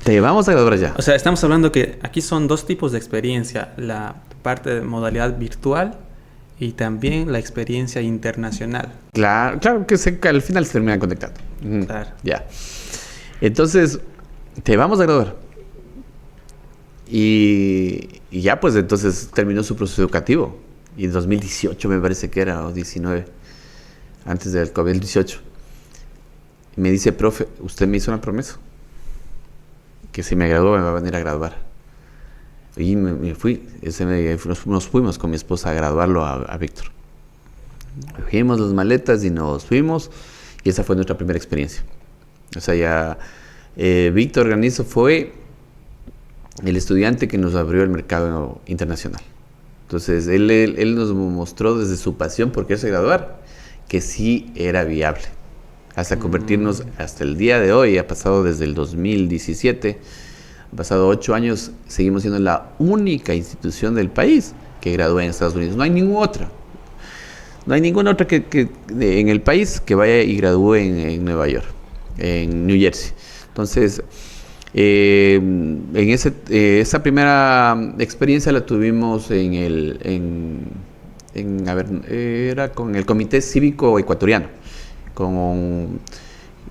Te vamos a graduar allá. O sea, estamos hablando que aquí son 2 tipos de experiencia. La parte de modalidad virtual y también la experiencia internacional. Claro que al final se terminan conectando. Claro. Ya. Entonces, te vamos a graduar. Y ya pues entonces terminó su proceso educativo. Y en 2018 me parece que era, o 19, antes del COVID-18. Y me dice, profe, usted me hizo una promesa. Que si me gradúo me va a venir a graduar. Y me fui. Nos fuimos con mi esposa a graduarlo a Víctor. Cogimos las maletas y nos fuimos. Y esa fue nuestra primera experiencia. O sea, ya Víctor Granizo fue el estudiante que nos abrió el mercado internacional. Entonces, él nos mostró desde su pasión por quererse graduar que sí era viable. Hasta convertirnos, hasta el día de hoy, ha pasado desde el 2017, han pasado 8 años, seguimos siendo la única institución del país que gradúa en Estados Unidos. No hay ninguna otra. No hay ninguna otra en el país que vaya y gradúe en Nueva York, en New Jersey. Entonces, esa primera experiencia la tuvimos era con el Comité Cívico Ecuatoriano, con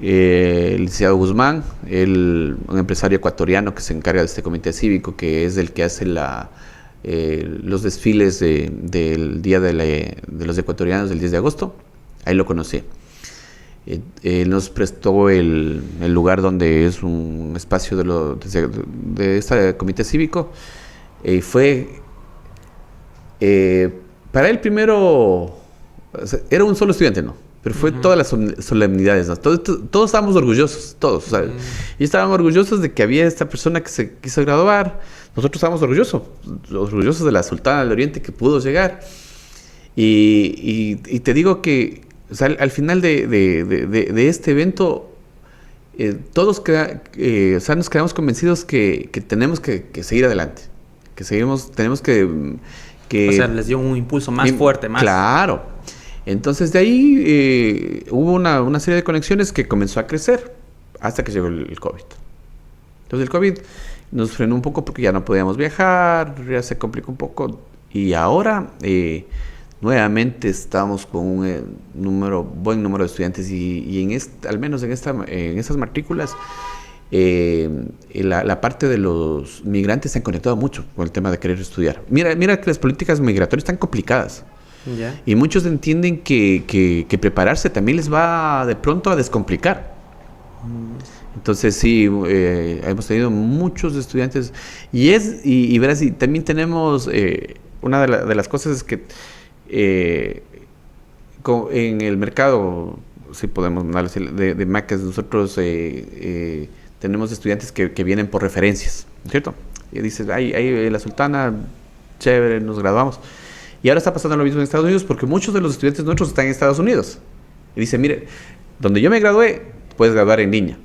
el licenciado Guzmán, un empresario ecuatoriano que se encarga de este comité cívico, que es el que hace los desfiles del Día de los Ecuatorianos del 10 de agosto. Ahí lo conocí. Él nos prestó el lugar donde es un espacio de este comité cívico. Para él primero, o sea, era un solo estudiante, ¿no? Pero fue todas las solemnidades, ¿no? Todos estábamos orgullosos, todos. O sea, y estábamos orgullosos de que había esta persona que se quiso graduar. Nosotros estábamos orgullosos de la Sultana del Oriente que pudo llegar. Y te digo que, o sea, al final de este evento, todos o sea, nos quedamos convencidos que tenemos que seguir adelante. Tenemos que... O sea, les dio un impulso más fuerte, más... Claro. Entonces de ahí hubo una serie de conexiones que comenzó a crecer hasta que llegó el COVID. Entonces el COVID nos frenó un poco porque ya no podíamos viajar, ya se complicó un poco. Y ahora nuevamente estamos con un buen número de estudiantes y al menos en estas matrículas la parte de los migrantes se han conectado mucho con el tema de querer estudiar. Mira que las políticas migratorias están complicadas. Yeah. Y muchos entienden que prepararse también les va de pronto a descomplicar. Entonces sí, hemos tenido muchos estudiantes y verás, y también tenemos una de las cosas es que en el mercado, si podemos decir, de Macas, nosotros tenemos estudiantes que vienen por referencias, ¿cierto? Y dices, ahí la Sultana, chévere, nos graduamos. Y ahora está pasando lo mismo en Estados Unidos porque muchos de los estudiantes nuestros están en Estados Unidos. Y dicen, mire, donde yo me gradué, puedes graduar en línea.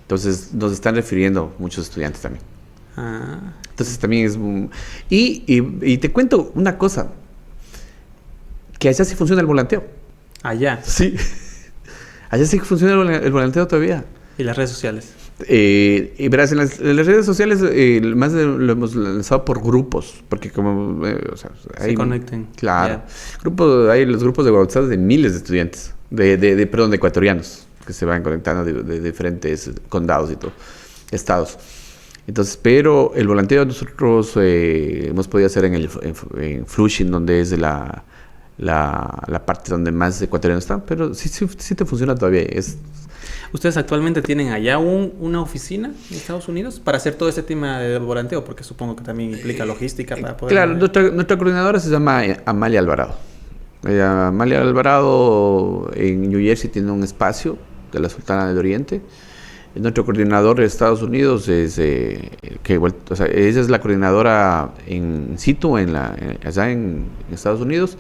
Entonces nos están refiriendo muchos estudiantes también. Entonces también es... Y te cuento una cosa, que allá sí funciona el volanteo. ¿Allá? Sí. Allá sí funciona el volanteo todavía. ¿Y las redes sociales? Y verás, en las redes sociales más lo hemos lanzado por grupos, porque como o sea, se conecten. Claro. Yeah. Hay los grupos de WhatsApp de miles de estudiantes, de ecuatorianos, que se van conectando de diferentes condados y todo, estados. Entonces, pero el volanteo nosotros hemos podido hacer en Flushing, donde es la parte donde más ecuatorianos están, pero sí te funciona todavía. ¿Ustedes actualmente tienen allá una oficina en Estados Unidos para hacer todo ese tema de volanteo? Porque supongo que también implica logística para poder... Claro, nuestra coordinadora se llama Amalia Alvarado. Amalia Alvarado en New Jersey tiene un espacio de la Sultana del Oriente. Nuestro coordinador de Estados Unidos ella es la coordinadora in situ allá en Estados Unidos,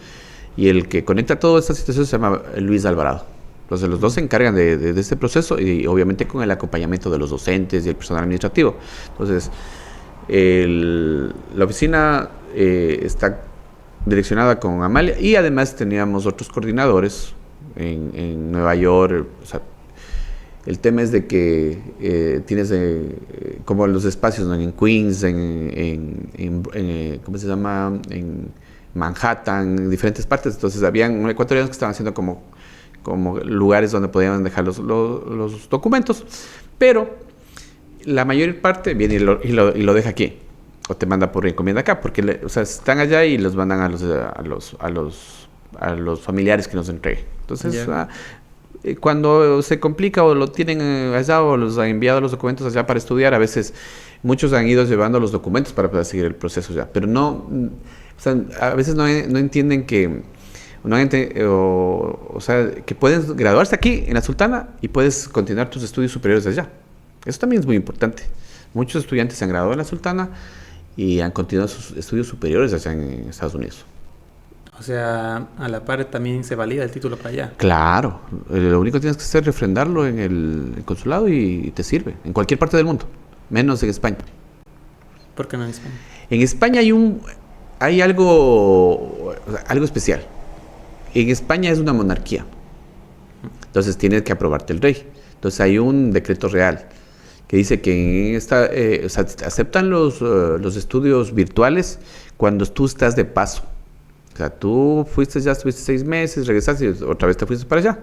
y el que conecta toda esta situación se llama Luis Alvarado. Entonces los dos se encargan de este proceso y obviamente con el acompañamiento de los docentes y el personal administrativo. Entonces la oficina está direccionada con Amalia, y además teníamos otros coordinadores en Nueva York. O sea, el tema es de que tienes como los espacios, ¿no? En Queens, ¿cómo se llama? En Manhattan, en diferentes partes. Entonces habían ecuatorianos que estaban haciendo como lugares donde podían dejar los documentos, pero la mayor parte viene y lo deja aquí. O te manda por encomienda acá, porque o sea, están allá y los mandan a los familiares que nos entreguen. Entonces, cuando se complica o lo tienen allá o los han enviado los documentos allá para estudiar, a veces muchos han ido llevando los documentos para poder seguir el proceso ya. Pero no, o sea, a veces no entienden que, o sea, que puedes graduarse aquí en la Sultana y puedes continuar tus estudios superiores allá. Eso también es muy importante. Muchos estudiantes se han graduado en la Sultana y han continuado sus estudios superiores allá en Estados Unidos. O sea, a la par también se valida el título para allá. Claro, lo único que tienes que hacer es refrendarlo en el consulado y te sirve, en cualquier parte del mundo, menos en España. ¿Por qué no en España? En España hay algo especial. En España es una monarquía, entonces tienes que aprobarte el rey. Entonces hay un decreto real que dice que o sea, aceptan los estudios virtuales cuando tú estás de paso. O sea, tú estuviste 6 meses, regresaste y otra vez te fuiste para allá.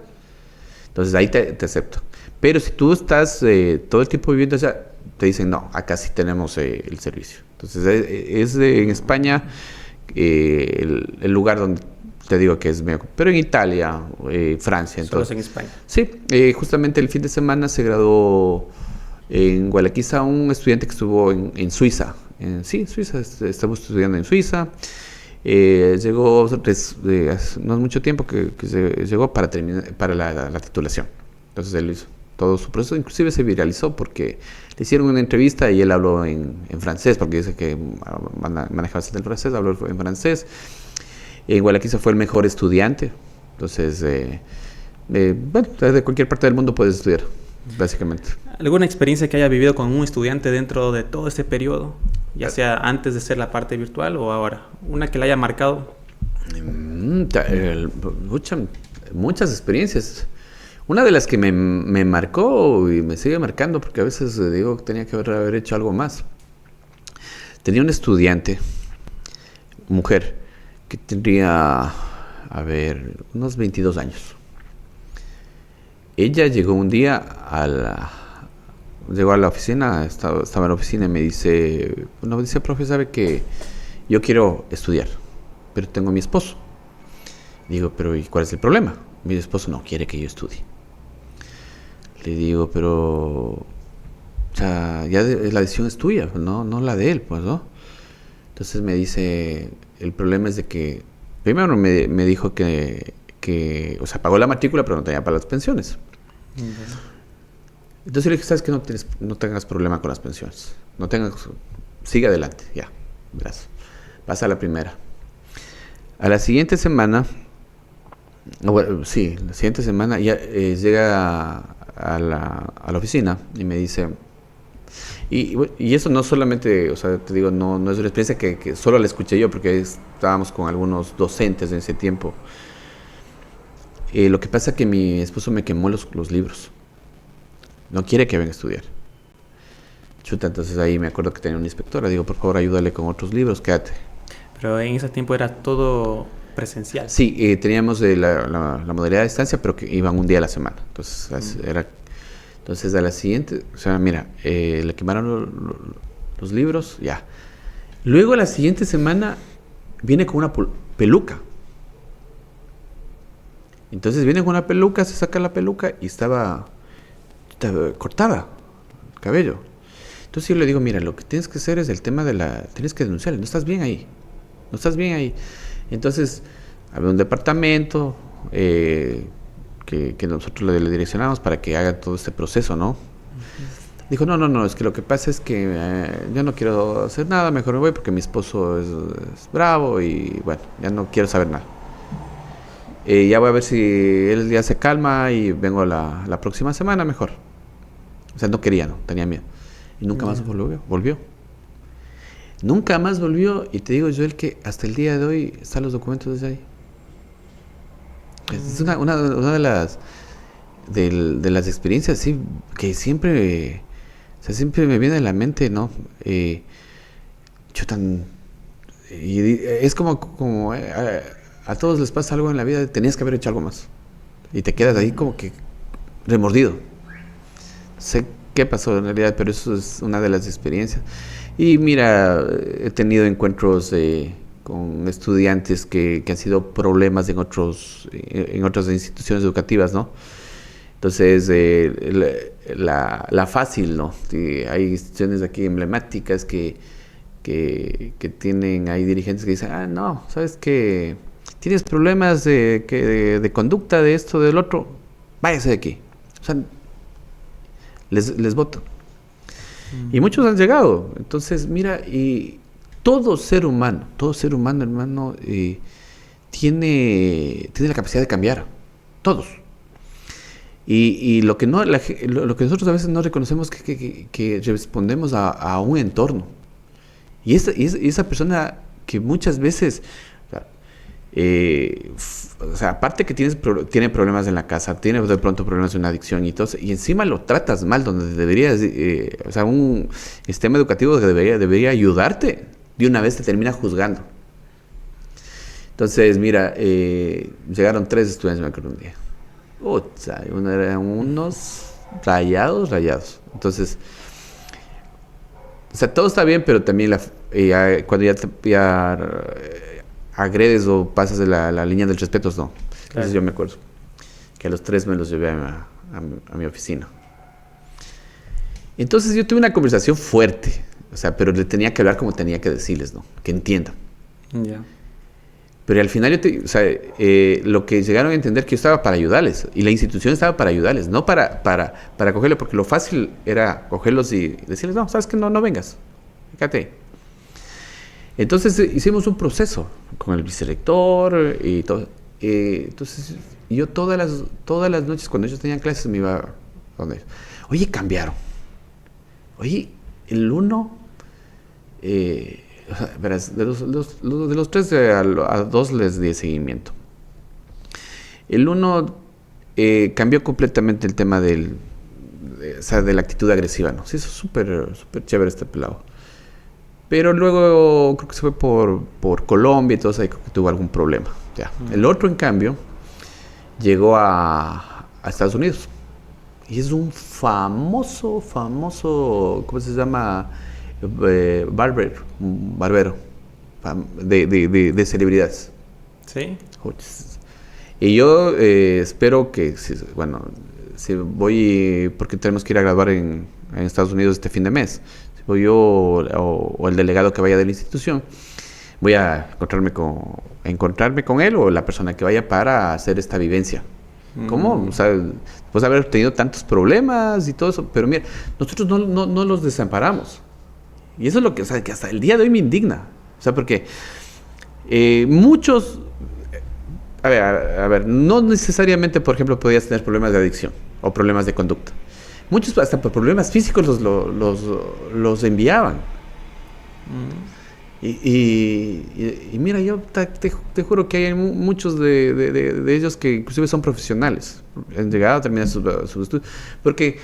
Entonces ahí te acepto. Pero si tú estás todo el tiempo viviendo allá, te dicen, no, acá sí tenemos el servicio. Entonces en España el lugar donde te digo que es mejor. Pero en Italia, Francia. Solo es en España. Sí, justamente el fin de semana se graduó en Gualaquiza un estudiante que estuvo en Suiza. Suiza, estamos estudiando en Suiza. Llegó no es mucho tiempo que llegó para la titulación. Entonces él hizo todo su proceso, inclusive se viralizó porque le hicieron una entrevista y él habló en francés, porque dice que manejaba bastante el francés, habló en francés. En Gualaquiza fue el mejor estudiante. Entonces, bueno, desde cualquier parte del mundo puedes estudiar, básicamente. ¿Alguna experiencia que haya vivido con un estudiante dentro de todo este periodo? Ya sea antes de ser la parte virtual o ahora. Una que la haya marcado. Muchas experiencias. Una de las que me marcó y me sigue marcando, porque a veces digo que tenía que haber hecho algo más. Tenía una estudiante, mujer, que tendría, unos 22 años. Ella llegó un día llegó a la oficina, estaba en la oficina y me dice, profe, sabe que yo quiero estudiar, pero tengo a mi esposo. Digo, pero ¿y cuál es el problema? Mi esposo no quiere que yo estudie. Le digo, pero, o sea, la decisión es tuya, no la de él, pues, ¿no? Entonces me dice, el problema es de que, primero me dijo que, o sea, pagó la matrícula, pero no tenía para las pensiones. Entonces le dije, ¿sabes qué? No tengas problema con las pensiones. Sigue adelante, ya, verás. Pasa la primera. A la siguiente semana, la siguiente semana ya llega a la oficina y me dice, y eso no solamente, o sea, te digo, no es una experiencia que solo la escuché yo, porque estábamos con algunos docentes en ese tiempo. Lo que pasa es que mi esposo me quemó los libros. No quiere que venga a estudiar. Chuta, entonces ahí me acuerdo que tenía una inspectora. Digo, por favor, ayúdale con otros libros, quédate. Pero en ese tiempo era todo presencial. Sí, teníamos la modalidad de distancia, pero que iban un día a la semana. Entonces, entonces a la siguiente, o sea, mira, le quemaron los libros, ya. Luego a la siguiente semana viene con una peluca. Entonces viene con una peluca, se saca la peluca y estaba cortada el cabello. Entonces yo le digo, mira, lo que tienes que hacer es el tema tienes que denunciarle, no estás bien ahí. Entonces había un departamento que nosotros le direccionamos para que haga todo este proceso, ¿no? Uh-huh. Dijo, no, es que lo que pasa es que yo no quiero hacer nada, mejor me voy porque mi esposo es bravo y bueno, ya no quiero saber nada. Ya voy a ver si él ya se calma y vengo la próxima semana mejor. O sea, no quería, no, tenía miedo. Y nunca más volvió. Nunca más volvió, y te digo yo, que hasta el día de hoy están los documentos desde ahí. Es una de las experiencias, sí, que siempre me viene a la mente, ¿no? Es como a todos les pasa algo en la vida, tenías que haber hecho algo más. Y te quedas ahí como que remordido. qué pasó en realidad, pero eso es una de las experiencias. Y mira, he tenido encuentros con estudiantes que han sido problemas en otras instituciones educativas, ¿no? Entonces, la fácil, ¿no? Hay instituciones aquí emblemáticas que tienen, hay dirigentes que dicen, no, ¿sabes qué? Tienes problemas de conducta, de esto, del otro, váyase de aquí. O sea, les voto. Y muchos han llegado. Entonces, mira, y todo ser humano, hermano, tiene la capacidad de cambiar. Todos. Y lo que nosotros a veces no reconocemos es que respondemos a un entorno. Y esa persona que muchas veces, aparte que tiene problemas en la casa, tiene de pronto problemas de una adicción y todo, y encima lo tratas mal, donde deberías, un sistema educativo que debería ayudarte, de una vez te termina juzgando. Entonces, mira, llegaron 3 estudiantes, me acuerdo un día. Uno eran unos rayados. Entonces, todo está bien, pero también cuando ya agredes o pasas de la línea del respeto, no. Entonces claro. Yo me acuerdo que a los 3 me los llevé a mi oficina. Entonces yo tuve una conversación fuerte, pero le tenía que hablar como tenía que decirles, ¿no? Que entiendan. Yeah. Pero al final lo que llegaron a entender que yo estaba para ayudarles, y la institución estaba para ayudarles, no para cogerlos, porque lo fácil era cogerlos y decirles, no, sabes que no vengas, fíjate. Entonces hicimos un proceso con el vicerrector y todo. Entonces yo todas las noches cuando ellos tenían clases me iba a donde ellos. Oye, cambiaron. Oye, el uno, verás, de los 3 a 2 les di seguimiento. El uno cambió completamente el tema de la actitud agresiva, ¿no? Sí, eso es súper chévere este pelado. Pero luego creo que se fue por Colombia y todo eso, ahí creo que tuvo algún problema. Ya. El otro, en cambio, llegó a Estados Unidos. Y es un famoso, ¿cómo se llama? Barbero. De celebridades. ¿Sí? Y yo espero que, si voy, porque tenemos que ir a graduar en Estados Unidos este fin de mes. O yo o el delegado que vaya de la institución, voy a encontrarme con él o la persona que vaya para hacer esta vivencia. ¿Cómo? Después de haber tenido tantos problemas y todo eso, pero mira, nosotros no los desamparamos. Y eso es lo que hasta el día de hoy me indigna. Porque muchos, a ver, no necesariamente, por ejemplo, podías tener problemas de adicción o problemas de conducta. Muchos hasta por problemas físicos los enviaban. Y mira, yo te juro que hay muchos de ellos que inclusive son profesionales. Han llegado a terminar sus estudios. Porque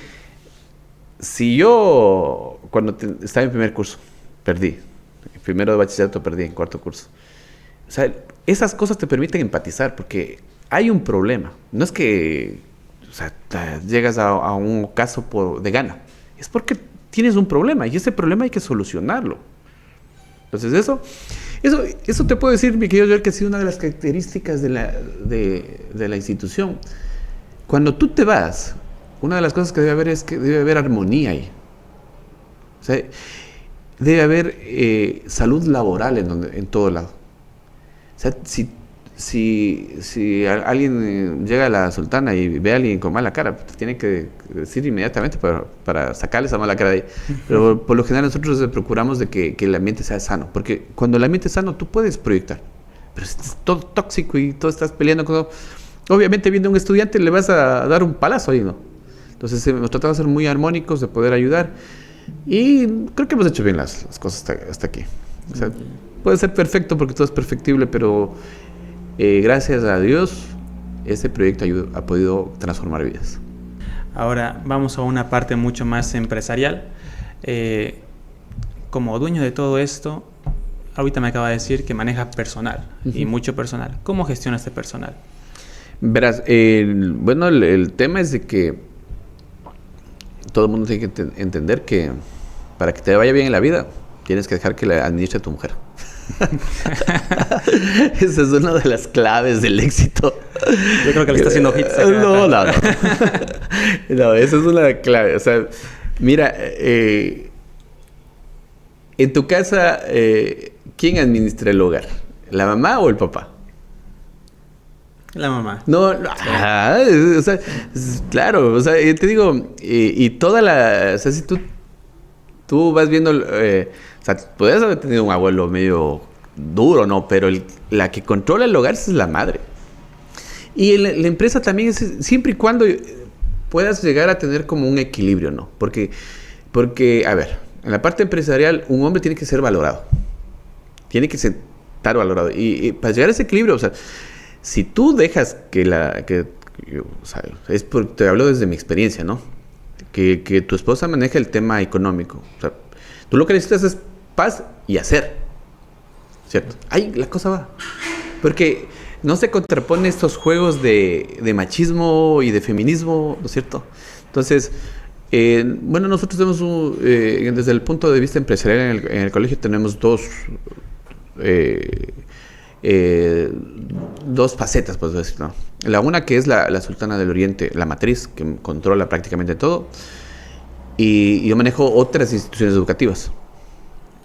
si yo, cuando estaba en primer curso, perdí. En primero de bachillerato perdí, en cuarto curso. Esas cosas te permiten empatizar porque hay un problema. No es que llegas a un caso de gana. Es porque tienes un problema y ese problema hay que solucionarlo. Entonces eso te puedo decir, mi querido Joel, que ha sido una de las características de la institución. Cuando tú te vas, una de las cosas que debe haber es que debe haber armonía ahí. Debe haber salud laboral en todo lado. Si alguien llega a la Sultana y ve a alguien con mala cara, tiene que decir inmediatamente para sacarle esa mala cara de ahí. Pero por lo general nosotros procuramos de que el ambiente sea sano, porque cuando el ambiente es sano tú puedes proyectar. Pero si es todo tóxico y todo estás peleando con todo, obviamente viendo a un estudiante le vas a dar un palazo ahí, ¿no? Entonces hemos tratado de ser muy armónicos, de poder ayudar, y creo que hemos hecho bien las cosas hasta aquí. Puede ser perfecto porque todo es perfectible, pero gracias a Dios, este proyecto ha podido transformar vidas. Ahora vamos a una parte mucho más empresarial. Como dueño de todo esto, ahorita me acaba de decir que maneja personal, y mucho personal. ¿Cómo gestiona este personal? Verás, el tema es de que todo el mundo tiene que entender que para que te vaya bien en la vida, tienes que dejar que la administre tu mujer. Esa es una de las claves del éxito. Yo creo que le está haciendo hits acá. No. No, esa es una clave. O sea, mira, en tu casa, ¿quién administra el hogar? ¿La mamá o el papá? La mamá. No, o sea, claro, o sea, te digo, y toda la, o sea, si tú vas viendo, o sea, podrías haber tenido un abuelo medio duro, ¿no? Pero la que controla el hogar es la madre. Y la empresa también es siempre y cuando puedas llegar a tener como un equilibrio, ¿no? Porque, a ver, en la parte empresarial, un hombre tiene que ser valorado. Tiene que estar valorado. Y para llegar a ese equilibrio, o sea, si tú dejas o sea, te hablo desde mi experiencia, ¿no? Que tu esposa maneja el tema económico. O sea, tú lo que necesitas es paz y hacer. ¿Cierto? Ahí la cosa va. Porque no se contrapone estos juegos de machismo y de feminismo, ¿no es cierto? Entonces, bueno, nosotros tenemos desde el punto de vista empresarial en el colegio tenemos dos facetas, pues decir, ¿no? La una que es la Sultana del Oriente, la matriz, que controla prácticamente todo. Y yo manejo otras instituciones educativas,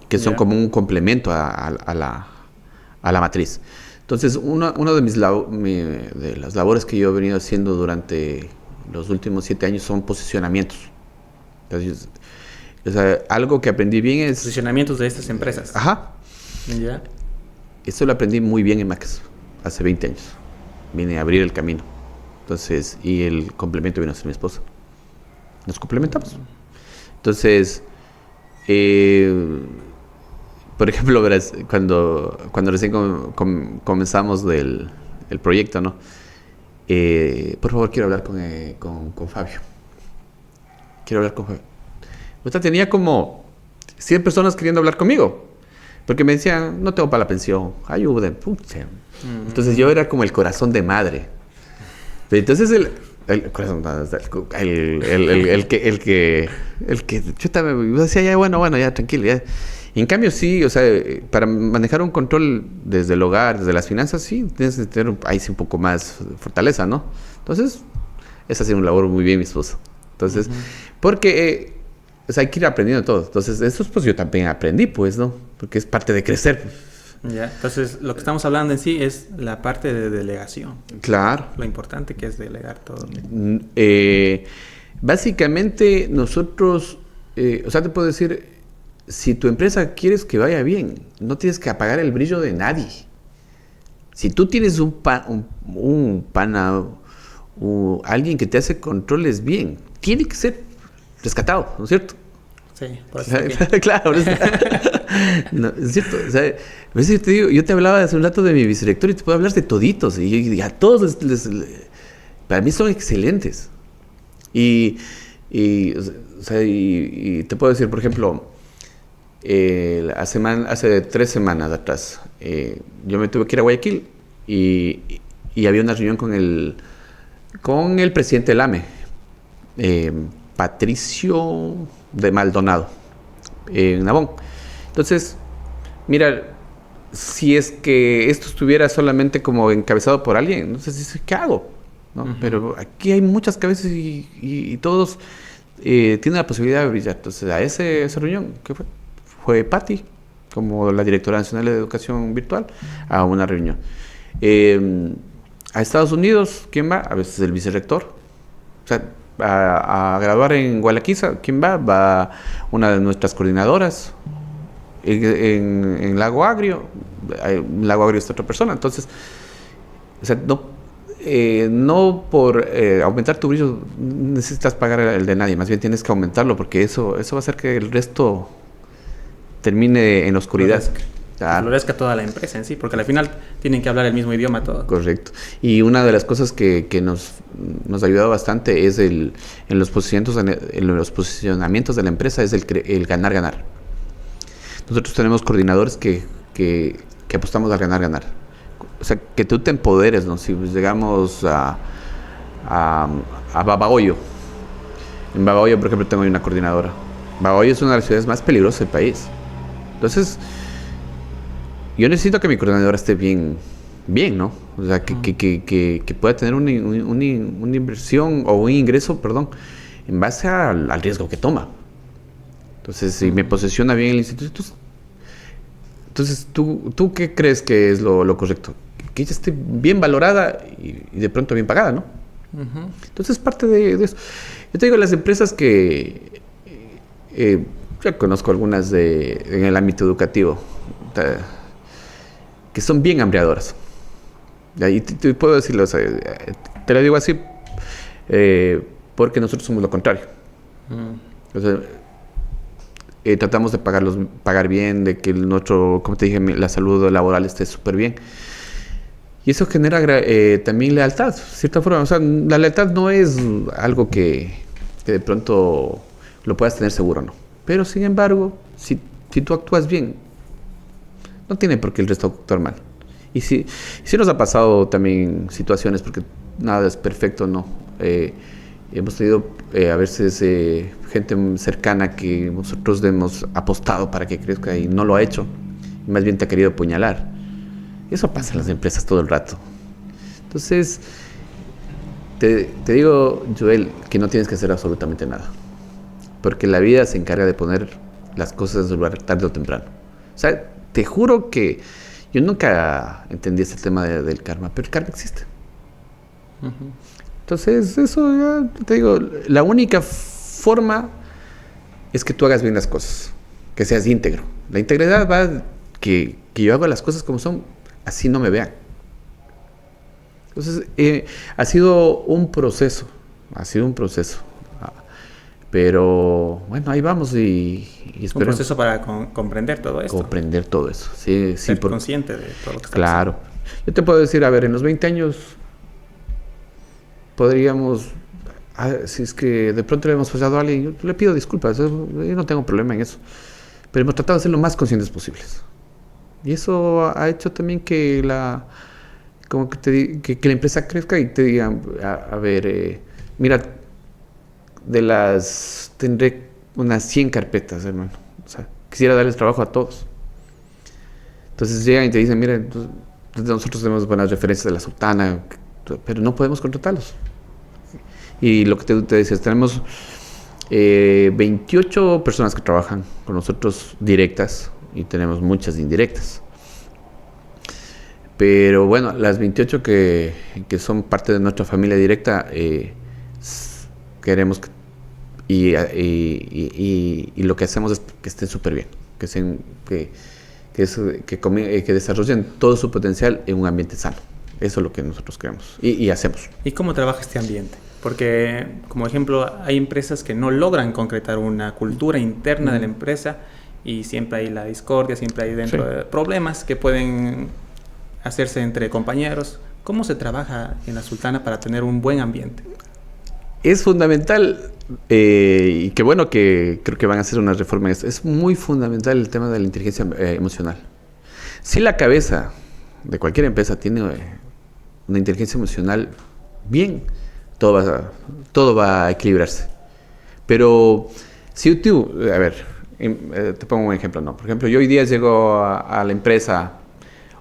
que son como un complemento a la matriz. Entonces, una de las labores que yo he venido haciendo durante los últimos 7 años son posicionamientos. Entonces, o sea, algo que aprendí bien es... Posicionamientos de estas empresas. Ajá. Ya. Esto lo aprendí muy bien en Macas, hace 20 años. Vine a abrir el camino. Entonces, y el complemento vino a ser mi esposa. Nos complementamos. Entonces, por ejemplo, verás, cuando recién comenzamos el proyecto, ¿no? Por favor, quiero hablar con Fabio. Quiero hablar con Fabio. O sea, tenía como 100 personas queriendo hablar conmigo. Porque me decían, no tengo para la pensión, ayuden, pucha. Entonces yo era como el corazón de madre. Pero entonces el corazón, el que yo decía, ya, bueno, ya, tranquilo, ya. Y en cambio sí, o sea, para manejar un control desde el hogar, desde las finanzas, sí, tienes que tener ahí sí un poco más fortaleza, ¿no? Entonces, esa ha sido una labor muy bien mi esposa. Entonces, porque... o sea, hay que ir aprendiendo todo. Entonces, eso pues yo también aprendí, pues, ¿no? Porque es parte de crecer. Ya, entonces lo que estamos hablando en sí es la parte de delegación. Claro. Lo importante que es delegar todo. Básicamente, nosotros, o sea, te puedo decir, si tu empresa quieres que vaya bien, no tienes que apagar el brillo de nadie. Si tú tienes un pana o alguien que te hace controles bien, tiene que ser rescatado, ¿no es cierto? Sí, por eso. Claro, no, es cierto. O sea, a veces te digo, yo te hablaba hace un rato de mi vicedirector y te puedo hablar de toditos. Y a todos para mí son excelentes. Y te puedo decir, por ejemplo, hace 3 semanas atrás, yo me tuve que ir a Guayaquil y había una reunión con el presidente del AME. Patricio de Maldonado, en Nabón. Entonces, mira, si es que esto estuviera solamente como encabezado por alguien, no sé si ¿qué hago? ¿No? Uh-huh. Pero aquí hay muchas cabezas y todos tienen la posibilidad de brillar. Entonces, a esa reunión, ¿qué fue? Fue Patti, como la directora nacional de educación virtual, a una reunión. A Estados Unidos, ¿quién va? A veces el vicerrector. O sea, a graduar en Gualaquiza, ¿quién va? Va una de nuestras coordinadoras. En Lago Agrio, en Lago Agrio está otra persona. Entonces, o sea, no por aumentar tu brillo necesitas pagar el de nadie, más bien tienes que aumentarlo, porque eso va a hacer que el resto termine en la oscuridad. Florezca toda la empresa en sí, porque al final tienen que hablar el mismo idioma todos. Correcto. Y una de las cosas que nos ha ayudado bastante es en los posicionamientos de la empresa es el ganar-ganar. Nosotros tenemos coordinadores que apostamos al ganar-ganar. O sea, que tú te empoderes, ¿no? Si llegamos a Babahoyo, En Babahoyo, por ejemplo, tengo una coordinadora. Babahoyo es una de las ciudades más peligrosas del país. Entonces, yo necesito que mi coordinadora esté bien, ¿no? O sea, que pueda tener una inversión o un ingreso, perdón, en base al riesgo que toma. Entonces, si me posesiona bien el instituto, entonces ¿tú qué crees que es lo correcto? Que ella esté bien valorada y de pronto bien pagada, ¿no? Entonces, parte de eso. Yo te digo, las empresas que yo conozco algunas en el ámbito educativo, que son bien hambreadoras. Y te puedo decirlo, o sea, te lo digo así, porque nosotros somos lo contrario. O sea, tratamos de pagar bien, de que nuestro, como te dije, la salud laboral esté súper bien. Y eso genera también lealtad, de cierta forma. O sea, la lealtad no es algo que de pronto lo puedas tener seguro, ¿no? Pero, sin embargo, si tú actúas bien, no tiene por qué el resto actuar mal. Y sí nos ha pasado también situaciones, porque nada es perfecto, ¿no? Hemos tenido a veces gente cercana que nosotros hemos apostado para que crezca y no lo ha hecho. Y más bien te ha querido apuñalar. Eso pasa en las empresas todo el rato. Entonces, te digo, Joel, que no tienes que hacer absolutamente nada. Porque la vida se encarga de poner las cosas en su lugar tarde o temprano. O sea, te juro que yo nunca entendí este tema del karma, pero el karma existe. Entonces, eso ya te digo, la única forma es que tú hagas bien las cosas, que seas íntegro. La integridad va que yo hago las cosas como son, así no me vean. Entonces, ha sido un proceso. Pero bueno, ahí vamos y espero. Un proceso para comprender todo esto. Comprender todo eso. Sí, ser consciente de todo lo que está claro. Pasando. Yo te puedo decir, a ver, en los 20 años podríamos, si es que de pronto le hemos fallado a alguien, yo le pido disculpas, yo no tengo problema en eso. Pero hemos tratado de ser lo más conscientes posibles. Y eso ha hecho también que la empresa crezca y te digan, a ver, mira, tendré unas 100 carpetas, hermano. O sea, quisiera darles trabajo a todos. Entonces llegan y te dicen, mira, nosotros tenemos buenas referencias de la sultana, pero no podemos contratarlos. Y lo que te decías, tenemos 28 personas que trabajan con nosotros directas y tenemos muchas indirectas. Pero bueno, las 28 que son parte de nuestra familia directa, queremos y lo que hacemos es que estén súper bien, que desarrollen todo su potencial en un ambiente sano. Eso es lo que nosotros queremos y hacemos. ¿Y cómo trabaja este ambiente? Porque, como ejemplo, hay empresas que no logran concretar una cultura interna de la empresa y siempre hay la discordia, siempre hay dentro de problemas que pueden hacerse entre compañeros. ¿Cómo se trabaja en la Sultana para tener un buen ambiente? Es fundamental, y qué bueno que creo que van a hacer una reforma en esto. Es muy fundamental el tema de la inteligencia emocional. Si la cabeza de cualquier empresa tiene una inteligencia emocional bien, todo va a equilibrarse. Pero si tú, a ver, te pongo un ejemplo, ¿no? Por ejemplo, yo hoy día llego a la empresa,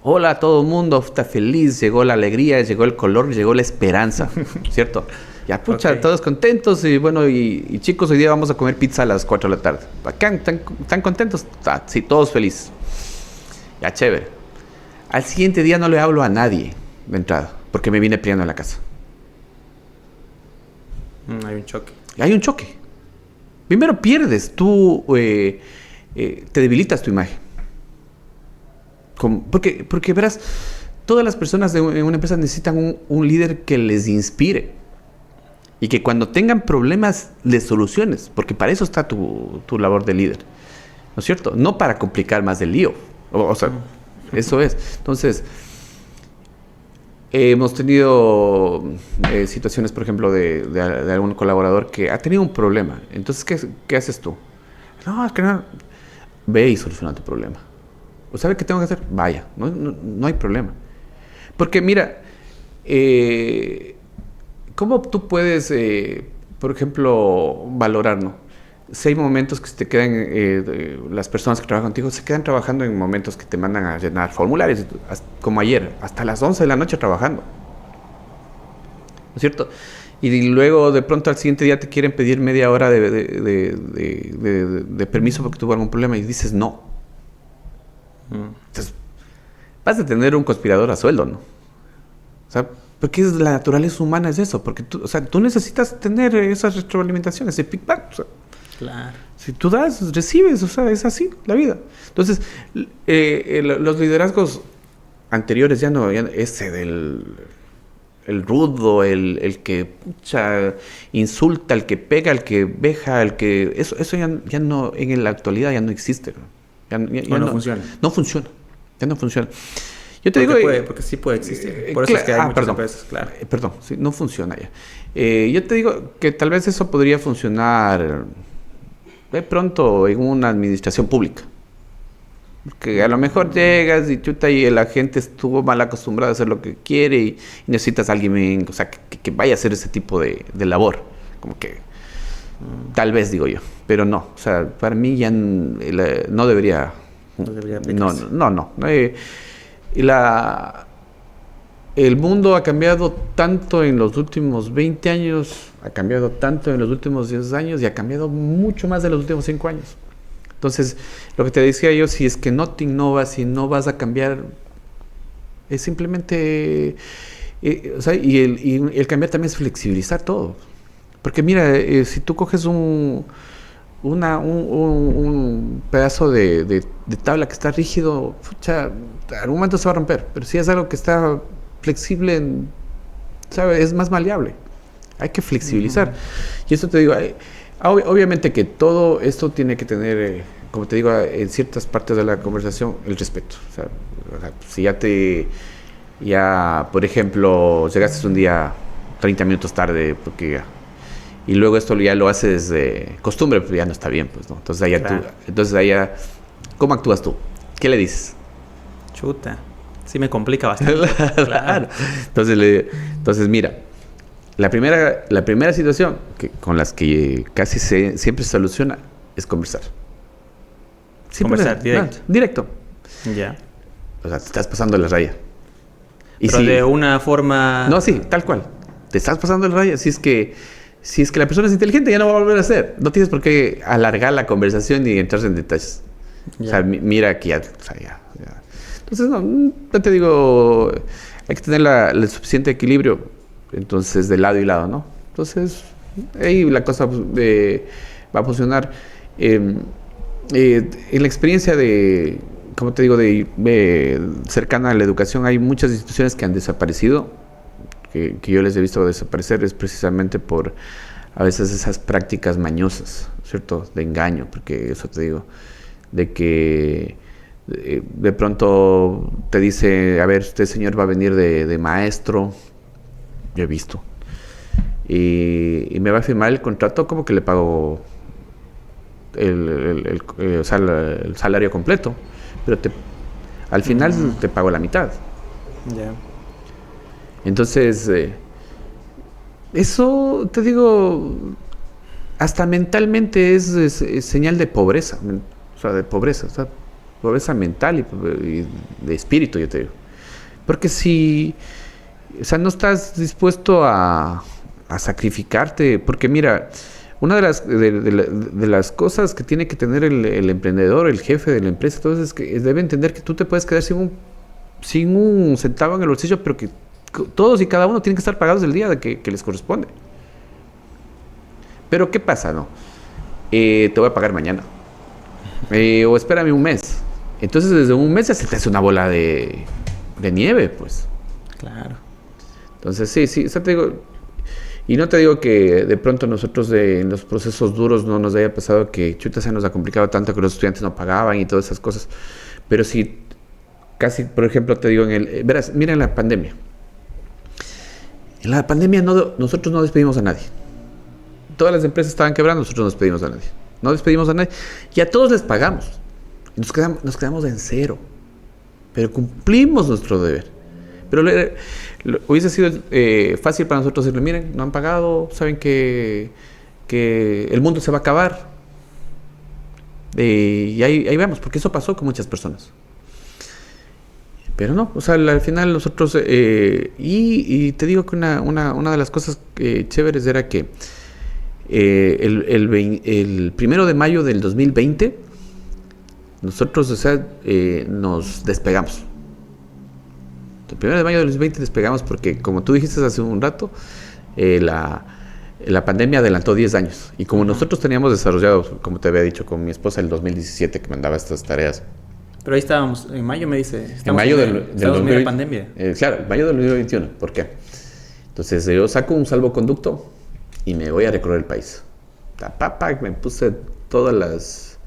hola, todo el mundo está feliz, llegó la alegría, llegó el color, llegó la esperanza, ¿cierto? Ya, pucha, okay. Todos contentos y bueno, y chicos, hoy día vamos a comer pizza a las 4 de la tarde. Bacán, ¿están contentos? Sí, todos felices. Ya, chévere. Al siguiente día no le hablo a nadie de entrada, porque me vine peleando en la casa. Hay un choque. Hay un choque. Primero pierdes, tú te debilitas tu imagen. Porque verás, todas las personas en una empresa necesitan un líder que les inspire. Y que cuando tengan problemas les soluciones, porque para eso está tu labor de líder, ¿no es cierto? No para complicar más el lío. O sea, eso es. Entonces, hemos tenido situaciones, por ejemplo, de algún colaborador que ha tenido un problema. Entonces, ¿qué haces tú? No, es que no. Ve y soluciona tu problema. ¿O sabe qué tengo que hacer? Vaya, no hay problema. Porque mira, ¿cómo tú puedes por ejemplo, valorar, ¿no? Si hay momentos que se te quedan, las personas que trabajan contigo se quedan trabajando en momentos que te mandan a llenar formularios, como ayer, hasta las 11 de la noche trabajando. ¿No es cierto? Y luego de pronto al siguiente día te quieren pedir media hora de permiso porque tuvo algún problema y dices no. Entonces, vas a tener un conspirador a sueldo, ¿no? O sea, porque la naturaleza humana es eso, porque tú, o sea, tú necesitas tener esas retroalimentaciones, ese feedback. O sea, Claro. si tú das, recibes, o sea, es así la vida. Entonces, los liderazgos anteriores ya no ese del el rudo, el que pucha, insulta, el que pega, el que veja, el que eso ya no, en la actualidad ya no existe, ¿no? Ya no funciona. No funciona. Ya no funciona. Yo te Porque digo, porque sí puede existir. Por eso es que hay muchas empresas, claro. Perdón, sí, no funciona ya. Yo te digo que tal vez eso podría funcionar de pronto en una administración pública. Porque a lo mejor llegas y chuta y la gente estuvo mal acostumbrada a hacer lo que quiere y necesitas a alguien, o sea, que vaya a hacer ese tipo de labor. Como que tal vez digo yo, pero no. O sea, para mí ya no debería. No debería aplicarse. No. El mundo ha cambiado tanto en los últimos 20 años, ha cambiado tanto en los últimos 10 años y ha cambiado mucho más en los últimos 5 años. Entonces, lo que te decía yo, si es que no te innovas, si no vas a cambiar, es simplemente... o sea, y el cambiar también es flexibilizar todo. Porque mira, si tú coges un pedazo de tabla que está rígido, pucha, en algún momento se va a romper. Pero si es algo que está flexible, ¿sabes? Es más maleable. Hay que flexibilizar. Y eso te digo, obviamente que todo esto tiene que tener, como te digo, en ciertas partes de la conversación, el respeto. O sea, si por ejemplo, llegaste un día 30 minutos tarde, porque y luego esto ya lo haces de costumbre, pues ya no está bien, pues, ¿no? Entonces allá, ¿cómo actúas tú? ¿Qué le dices? Chuta. Sí me complica bastante. Claro. Entonces, mira, la primera situación con las que casi siempre se soluciona es conversar. Conversar directo. Directo. Ya. O sea, te estás pasando la raya. Pero de una forma... No, sí, tal cual. Te estás pasando la raya. Si es que la persona es inteligente, ya no va a volver a hacer. No tienes por qué alargar la conversación ni entrar en detalles. Ya. O sea, mira aquí ya. O sea, ya. Entonces, no te digo, hay que tener el suficiente equilibrio, entonces, de lado y lado, ¿no? Entonces, ahí la cosa va a funcionar. En la experiencia como te digo, cercana a la educación, hay muchas instituciones que han desaparecido, que yo les he visto desaparecer, es precisamente por a veces esas prácticas mañosas, ¿cierto? De engaño, porque eso te digo, de que de pronto te dice, a ver, usted señor va a venir de maestro, yo he visto, y me va a firmar el contrato como que le pago el salario completo, pero al final te pago la mitad. Yeah. Entonces, eso te digo, hasta mentalmente es señal de pobreza, o sea, pobreza mental y de espíritu, yo te digo. Porque o sea, no estás dispuesto a sacrificarte, porque mira, una de las cosas que tiene que tener el emprendedor, el jefe de la empresa, todo eso es que debe entender que tú te puedes quedar sin un centavo en el bolsillo, pero que todos y cada uno tienen que estar pagados el día que les corresponde. Pero ¿qué pasa, no? Te voy a pagar mañana. O espérame un mes. Entonces desde un mes ya se te hace una bola de nieve, pues. Claro. Entonces sí, o sea, te digo, y no te digo que de pronto nosotros en los procesos duros no nos haya pasado que chuta se nos ha complicado tanto que los estudiantes no pagaban y todas esas cosas, pero sí, casi, por ejemplo, te digo, verás, mira en la pandemia. En la pandemia nosotros no despedimos a nadie. Todas las empresas estaban quebrando, nosotros no despedimos a nadie. No despedimos a nadie y a todos les pagamos. Nos quedamos en cero, pero cumplimos nuestro deber. Pero hubiese sido fácil para nosotros decirle, miren, no han pagado, saben que el mundo se va a acabar. Y ahí vemos, porque eso pasó con muchas personas. Pero no, o sea, al final nosotros... y te digo que una de las cosas chéveres era que el 1 de mayo del 2020, nosotros, o sea, nos despegamos. El 1 de mayo del 2020 despegamos porque, como tú dijiste hace un rato, la pandemia adelantó 10 años. Y como nosotros teníamos desarrollado, como te había dicho, con mi esposa el 2017, que mandaba estas tareas. Pero ahí estábamos, en mayo me dice. En mayo del 2020, pandemia. Claro, en mayo del 2021. ¿Por qué? Entonces yo saco un salvoconducto y me voy a recorrer el país. Me puse todas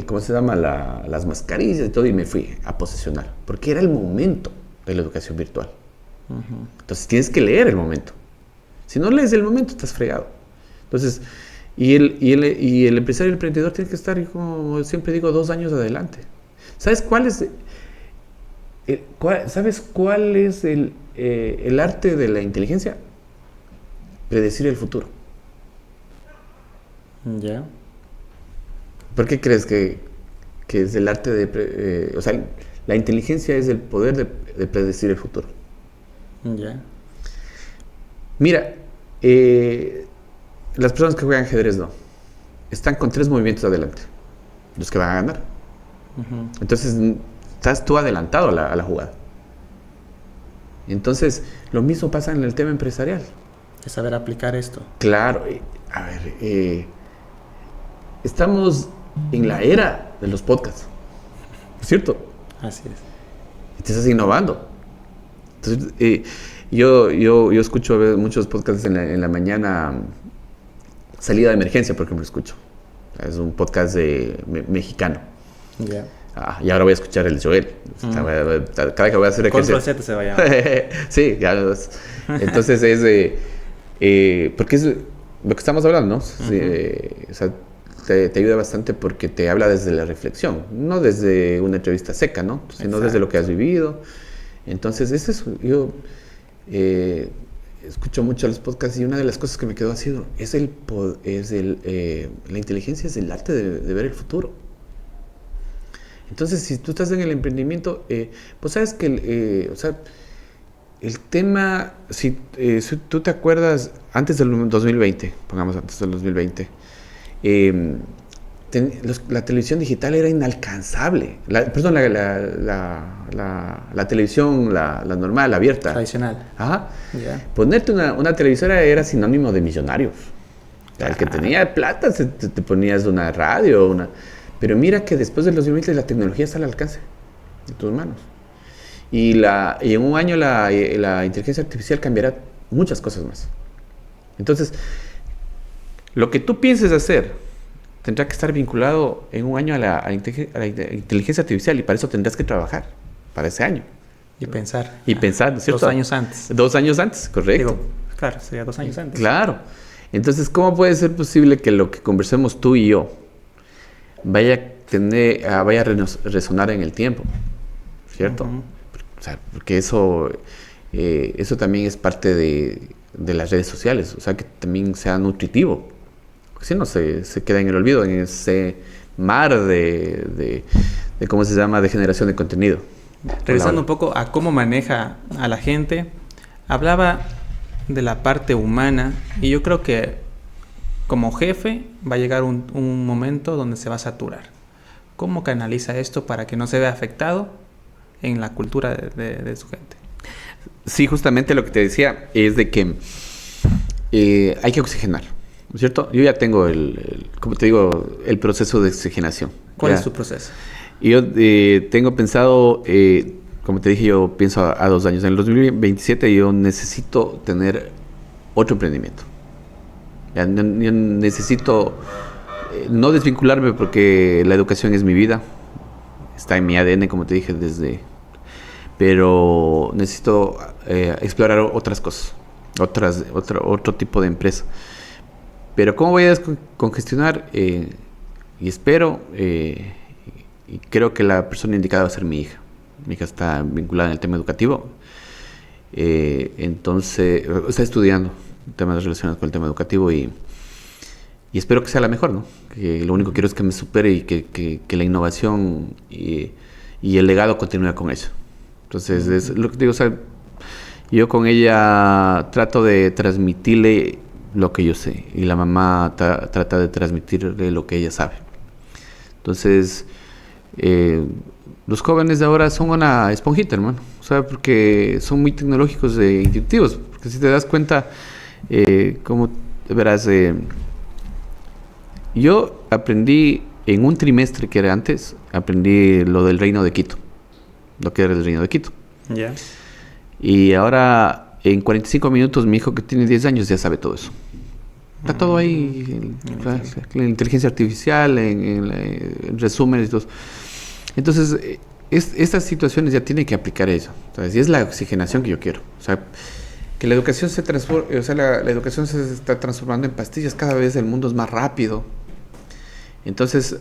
¿cómo se llama? Las mascarillas y todo, y me fui a posesionar. Porque era el momento de la educación virtual. Entonces tienes que leer el momento. Si no lees el momento, estás fregado. Entonces, y el empresario y el emprendedor tiene que estar, como siempre digo, 2 años adelante. ¿Sabes cuál es el arte de la inteligencia? Predecir el futuro. Ya. ¿Por qué crees que es el arte de... o sea, la inteligencia es el poder de predecir el futuro? Ya. Mira, las personas que juegan ajedrez no. Están con 3 movimientos adelante. Los que van a ganar. Entonces, estás tú adelantado a la jugada. Entonces, lo mismo pasa en el tema empresarial. Es saber aplicar esto. Claro. A ver, estamos en la era de los podcasts. ¿Es cierto? Así es. Y te estás innovando. Entonces, yo escucho a veces muchos podcasts en la mañana. Salida de emergencia, por ejemplo, escucho. Es un podcast mexicano. Ya. Y ahora voy a escuchar el Joel. Cada que voy a hacer ejercicio. Control Z se va a llamar. Sí, ya. Entonces porque es lo que estamos hablando, ¿no? Sí, o sea, te ayuda bastante porque te habla desde la reflexión, no desde una entrevista seca, ¿no? Sino Exacto. desde lo que has vivido. Entonces, es eso. Yo escucho mucho los podcasts y una de las cosas que me quedó así la inteligencia es el arte de ver el futuro. Entonces, si tú estás en el emprendimiento, pues sabes que el tema, si tú te acuerdas, antes del 2020, pongamos antes del 2020, la televisión digital era inalcanzable. La televisión, la normal, la abierta. Tradicional. Ajá. Yeah. Ponerte una televisora era sinónimo de millonarios. El que tenía plata te ponías una radio, pero mira que después del 2020 la tecnología está al alcance de tus manos. Y en un año la inteligencia artificial cambiará muchas cosas más. Entonces, lo que tú pienses hacer tendrá que estar vinculado en un año a la inteligencia artificial, y para eso tendrás que trabajar, para ese año. Y pensar. Y pensar, ¿no es cierto? 2 años antes. 2 años antes, correcto. Digo, claro, sería 2 años antes. Claro. Entonces, ¿cómo puede ser posible que lo que conversemos tú y yo vaya a resonar en el tiempo? ¿Cierto? O sea, porque eso también es parte de las redes sociales. O sea, que también sea nutritivo. Porque si no, se queda en el olvido, en ese mar de ¿cómo se llama? De generación de contenido. Regresando un poco a cómo maneja a la gente, hablaba de la parte humana, y yo creo que como jefe va a llegar un momento donde se va a saturar. ¿Cómo canaliza esto para que no se vea afectado en la cultura de su gente? Sí, justamente lo que te decía es de que hay que oxigenar, ¿no es cierto? Yo ya tengo como te digo, el proceso de oxigenación. ¿Cuál es tu proceso? Yo tengo pensado, como te dije, yo pienso a 2 años. En el 2027 yo necesito tener otro emprendimiento. Yo necesito no desvincularme, porque la educación es mi vida. Está en mi ADN, como te dije, pero necesito explorar otras cosas, otro tipo de empresa. Pero ¿cómo voy a descongestionar? Y espero, y creo que la persona indicada va a ser mi hija. Mi hija está vinculada en el tema educativo. Entonces, está estudiando temas relacionados con el tema educativo y espero que sea la mejor, ¿no? Que lo único que quiero es que me supere y que la innovación y el legado continúe con ella. Entonces, es lo que digo, o sea, yo con ella trato de transmitirle lo que yo sé y la mamá trata de transmitirle lo que ella sabe. Entonces, los jóvenes de ahora son una esponjita, hermano. O sea, porque son muy tecnológicos e intuitivos. Porque si te das cuenta, como verás, yo aprendí en un trimestre que era antes, aprendí lo del Reino de Quito. Lo que era el Reino de Quito. Ya. Yeah. Y ahora, en 45 minutos, mi hijo que tiene 10 años ya sabe todo eso. Está todo ahí, en inteligencia artificial, en resúmenes y todo. Entonces, estas situaciones ya tienen que aplicar eso. ¿Sabes? Y es la oxigenación que yo quiero. O sea, que la educación se transforme, o sea, la educación se está transformando en pastillas. Cada vez el mundo es más rápido. Entonces,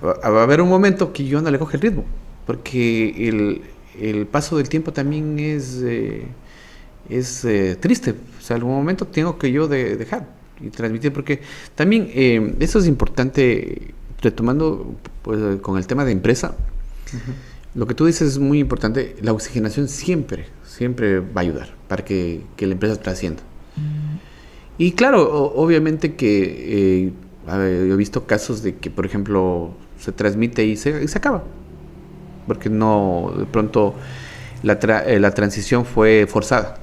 va a haber un momento que yo no le coge el ritmo. Porque el paso del tiempo también es triste. O sea, en algún momento tengo que yo dejar y transmitir, porque también eso es importante, retomando pues, con el tema de empresa. Lo que tú dices es muy importante. La oxigenación siempre va a ayudar para que la empresa trascienda. Y claro, obviamente que he visto casos de que, por ejemplo, se transmite y se acaba. Porque no, de pronto la transición fue forzada.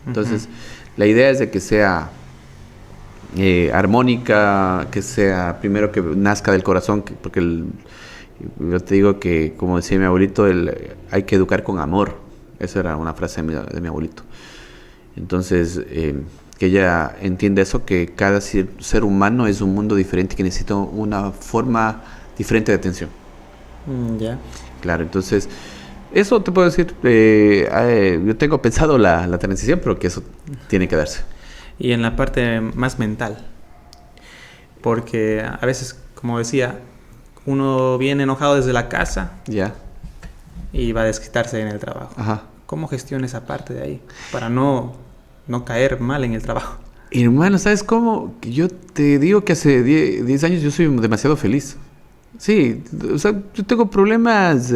Entonces, la idea es de que sea armónica, que sea primero que nazca del corazón, porque yo te digo que, como decía mi abuelito, hay que educar con amor. Esa era una frase de mi abuelito. Entonces, que ella entienda eso, que cada ser humano es un mundo diferente, que necesita una forma diferente de atención. Ya. Claro, entonces, eso te puedo decir, yo tengo pensado la transición, pero que eso tiene que darse. Y en la parte más mental, porque a veces, como decía, uno viene enojado desde la casa y va a desquitarse en el trabajo. Ajá. ¿Cómo gestiona esa parte de ahí para no caer mal en el trabajo? Hermano, ¿sabes cómo? Yo te digo que hace 10 años yo soy demasiado feliz. Sí, o sea, yo tengo problemas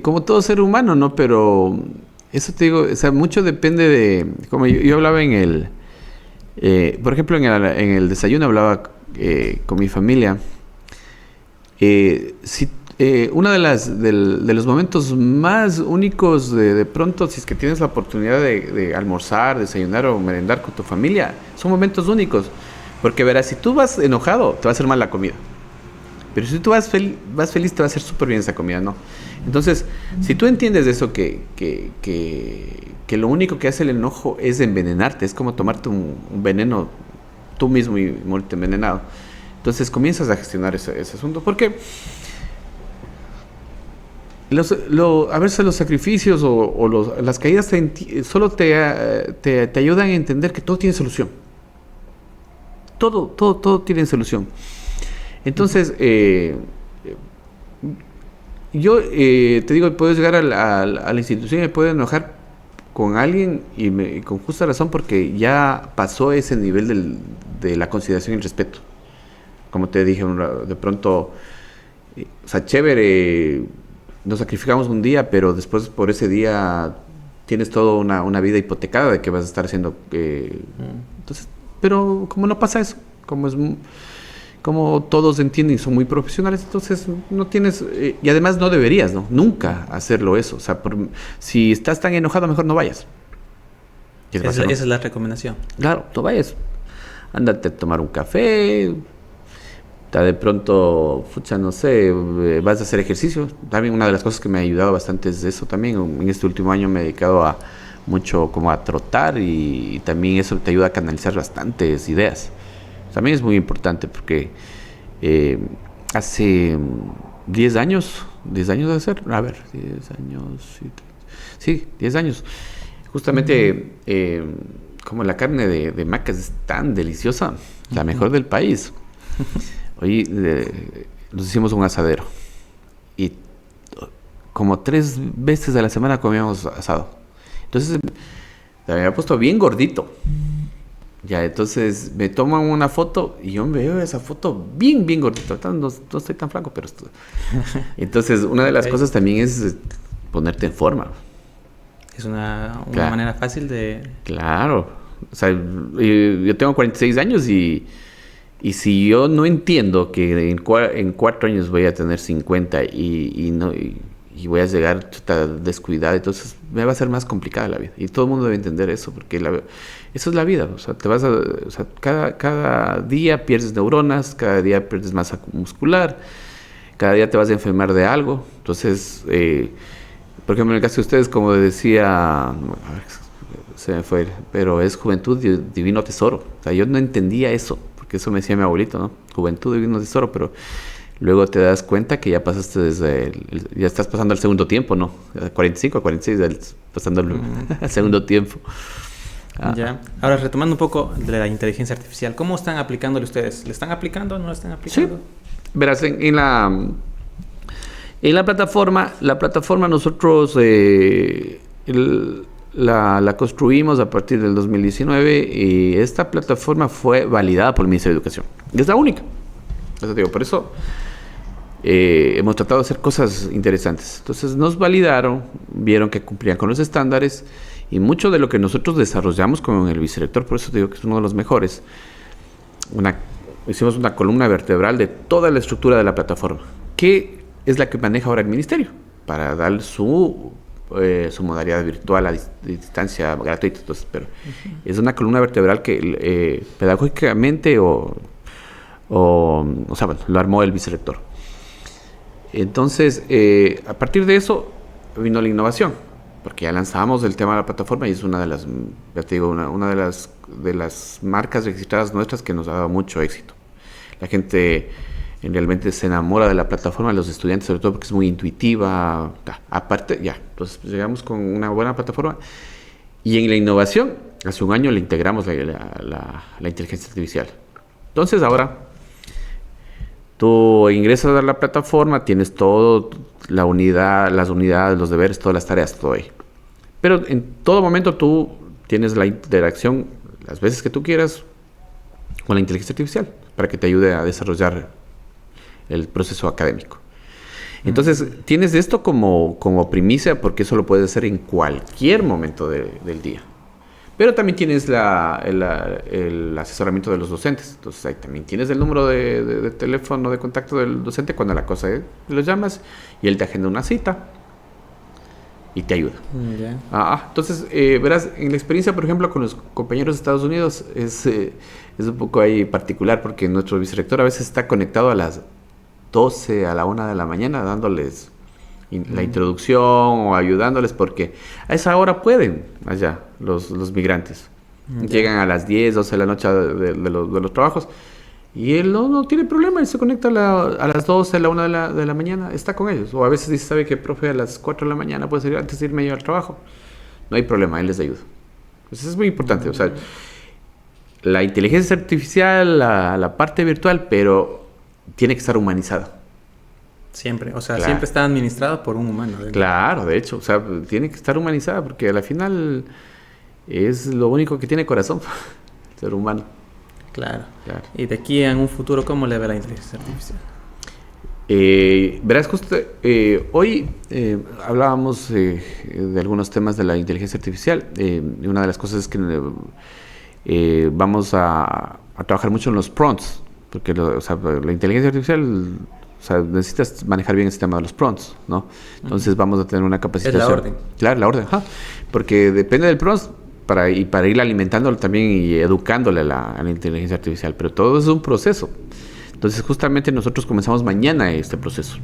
como todo ser humano, ¿no? Pero eso te digo, o sea, mucho depende de... Como yo hablaba en por ejemplo, en el desayuno hablaba con mi familia. Uno de los momentos más únicos de pronto, si es que tienes la oportunidad de almorzar, desayunar o merendar con tu familia, son momentos únicos. Porque verás, si tú vas enojado, te va a hacer mal la comida. Pero si tú vas feliz, te va a hacer súper bien esa comida, ¿no? Entonces, si tú entiendes eso, que lo único que hace el enojo es envenenarte, es como tomarte un veneno tú mismo y morirte envenenado. Entonces, comienzas a gestionar ese asunto, porque a veces los sacrificios o las caídas solo te ayudan a entender que todo tiene solución. Todo tiene solución. Entonces, yo te digo, puedes llegar a la institución y me puedo enojar con alguien y con justa razón, porque ya pasó ese nivel de la consideración y el respeto. Como te dije, de pronto, o sea, chévere, nos sacrificamos un día, pero después por ese día tienes toda una vida hipotecada de que vas a estar haciendo. Entonces, pero como no pasa eso, como todos entienden y son muy profesionales, entonces no tienes, y además no deberías, ¿no? Nunca hacerlo eso. O sea, si estás tan enojado, mejor no vayas. Esa es la recomendación. Claro, no vayas. Ándate a tomar un café, de pronto, no sé, vas a hacer ejercicio. También una de las cosas que me ha ayudado bastante es eso también. En este último año me he dedicado mucho como a trotar, y también eso te ayuda a canalizar bastantes ideas. También es muy importante porque hace 10 años debe ser, 10 años, sí, 10 años. Justamente, como la carne de macas es tan deliciosa, la mejor del país. Hoy nos hicimos un asadero y como 3 veces a la semana comíamos asado. Entonces me había puesto bien gordito. Ya, entonces me toman una foto y yo me veo esa foto bien, bien gordito. Ahorita no estoy tan flaco, pero estoy. Entonces, una de las cosas también es ponerte en forma. Es una Claro. manera fácil de... Claro. O sea, yo tengo 46 años y si yo no entiendo que en 4 años voy a tener 50 y voy a llegar descuidado, entonces me va a ser más complicada la vida. Y todo el mundo debe entender eso, porque eso es la vida. O sea, o sea, cada día pierdes neuronas, cada día pierdes masa muscular, cada día te vas a enfermar de algo. Entonces, por ejemplo, en el caso de ustedes, como decía, se me fue, pero es juventud divino tesoro. O sea, yo no entendía eso, porque eso me decía mi abuelito, ¿no? Juventud divino tesoro, pero luego te das cuenta que ya pasaste ya estás pasando al segundo tiempo, ¿no? 45 a 46, pasando al segundo tiempo. Ya. Ahora, retomando un poco de la inteligencia artificial, ¿cómo están aplicándole ustedes? ¿Le están aplicando o no le están aplicando? Sí. Verás, en la plataforma nosotros la construimos a partir del 2019 y esta plataforma fue validada por el Ministerio de Educación. Y es la única. Eso digo, por eso hemos tratado de hacer cosas interesantes. Entonces nos validaron, vieron que cumplían con los estándares y mucho de lo que nosotros desarrollamos con el vicerrector, por eso te digo que es uno de los mejores, hicimos una columna vertebral de toda la estructura de la plataforma, que es la que maneja ahora el ministerio, para dar su modalidad virtual a distancia gratuita. Entonces, pero es una columna vertebral que pedagógicamente o sea, bueno, lo armó el vicerrector. Entonces, a partir de eso vino la innovación, porque ya lanzábamos el tema de la plataforma y es una de las, ya te digo, una de las marcas registradas nuestras que nos ha dado mucho éxito. La gente realmente se enamora de la plataforma, los estudiantes sobre todo porque es muy intuitiva. Aparte, ya, entonces llegamos con una buena plataforma y en la innovación, hace un año le integramos la inteligencia artificial. Entonces ahora tú ingresas a la plataforma, tienes todo, las unidades, los deberes, todas las tareas, todo ahí. Pero en todo momento tú tienes la interacción, las veces que tú quieras, con la inteligencia artificial, para que te ayude a desarrollar el proceso académico. Entonces, tienes esto como primicia, porque eso lo puedes hacer en cualquier momento del día. Pero también tienes el asesoramiento de los docentes. Entonces, ahí también tienes el número de teléfono de contacto del docente cuando la cosa lo llamas y él te agenda una cita y te ayuda. Entonces, verás, en la experiencia, por ejemplo, con los compañeros de Estados Unidos es un poco ahí particular, porque nuestro vicerrector a veces está conectado a las 12, a la 1 de la mañana, dándoles la introducción o ayudándoles, porque a esa hora pueden allá los migrantes. Llegan a las 10, 12 de la noche de los trabajos y él no tiene problema, él se conecta a las 12, a la 1 de la mañana, está con ellos. O a veces dice, ¿sabe qué, profe? A las 4 de la mañana puede salir antes de irme yo al trabajo. No hay problema, él les ayuda. Pues eso es muy importante. O sea, la inteligencia artificial, la parte virtual, pero tiene que estar humanizada. Siempre, o sea, Claro. siempre está administrado por un humano. Claro, de hecho, o sea, tiene que estar humanizada, porque al final es lo único que tiene corazón, el ser humano. Claro. Claro. Y de aquí en un futuro, ¿cómo le ve la inteligencia artificial? Verás, justo hoy hablábamos de algunos temas de la inteligencia artificial. Y una de las cosas es que vamos a trabajar mucho en los prompts, porque o sea, la inteligencia artificial, o sea, necesitas manejar bien el sistema de los prompts, ¿no? Entonces vamos a tener una capacitación. Es la orden. Claro, la orden, porque depende del prompt para ir alimentándolo también y educándole a la inteligencia artificial, pero todo es un proceso. Entonces justamente nosotros comenzamos mañana este proceso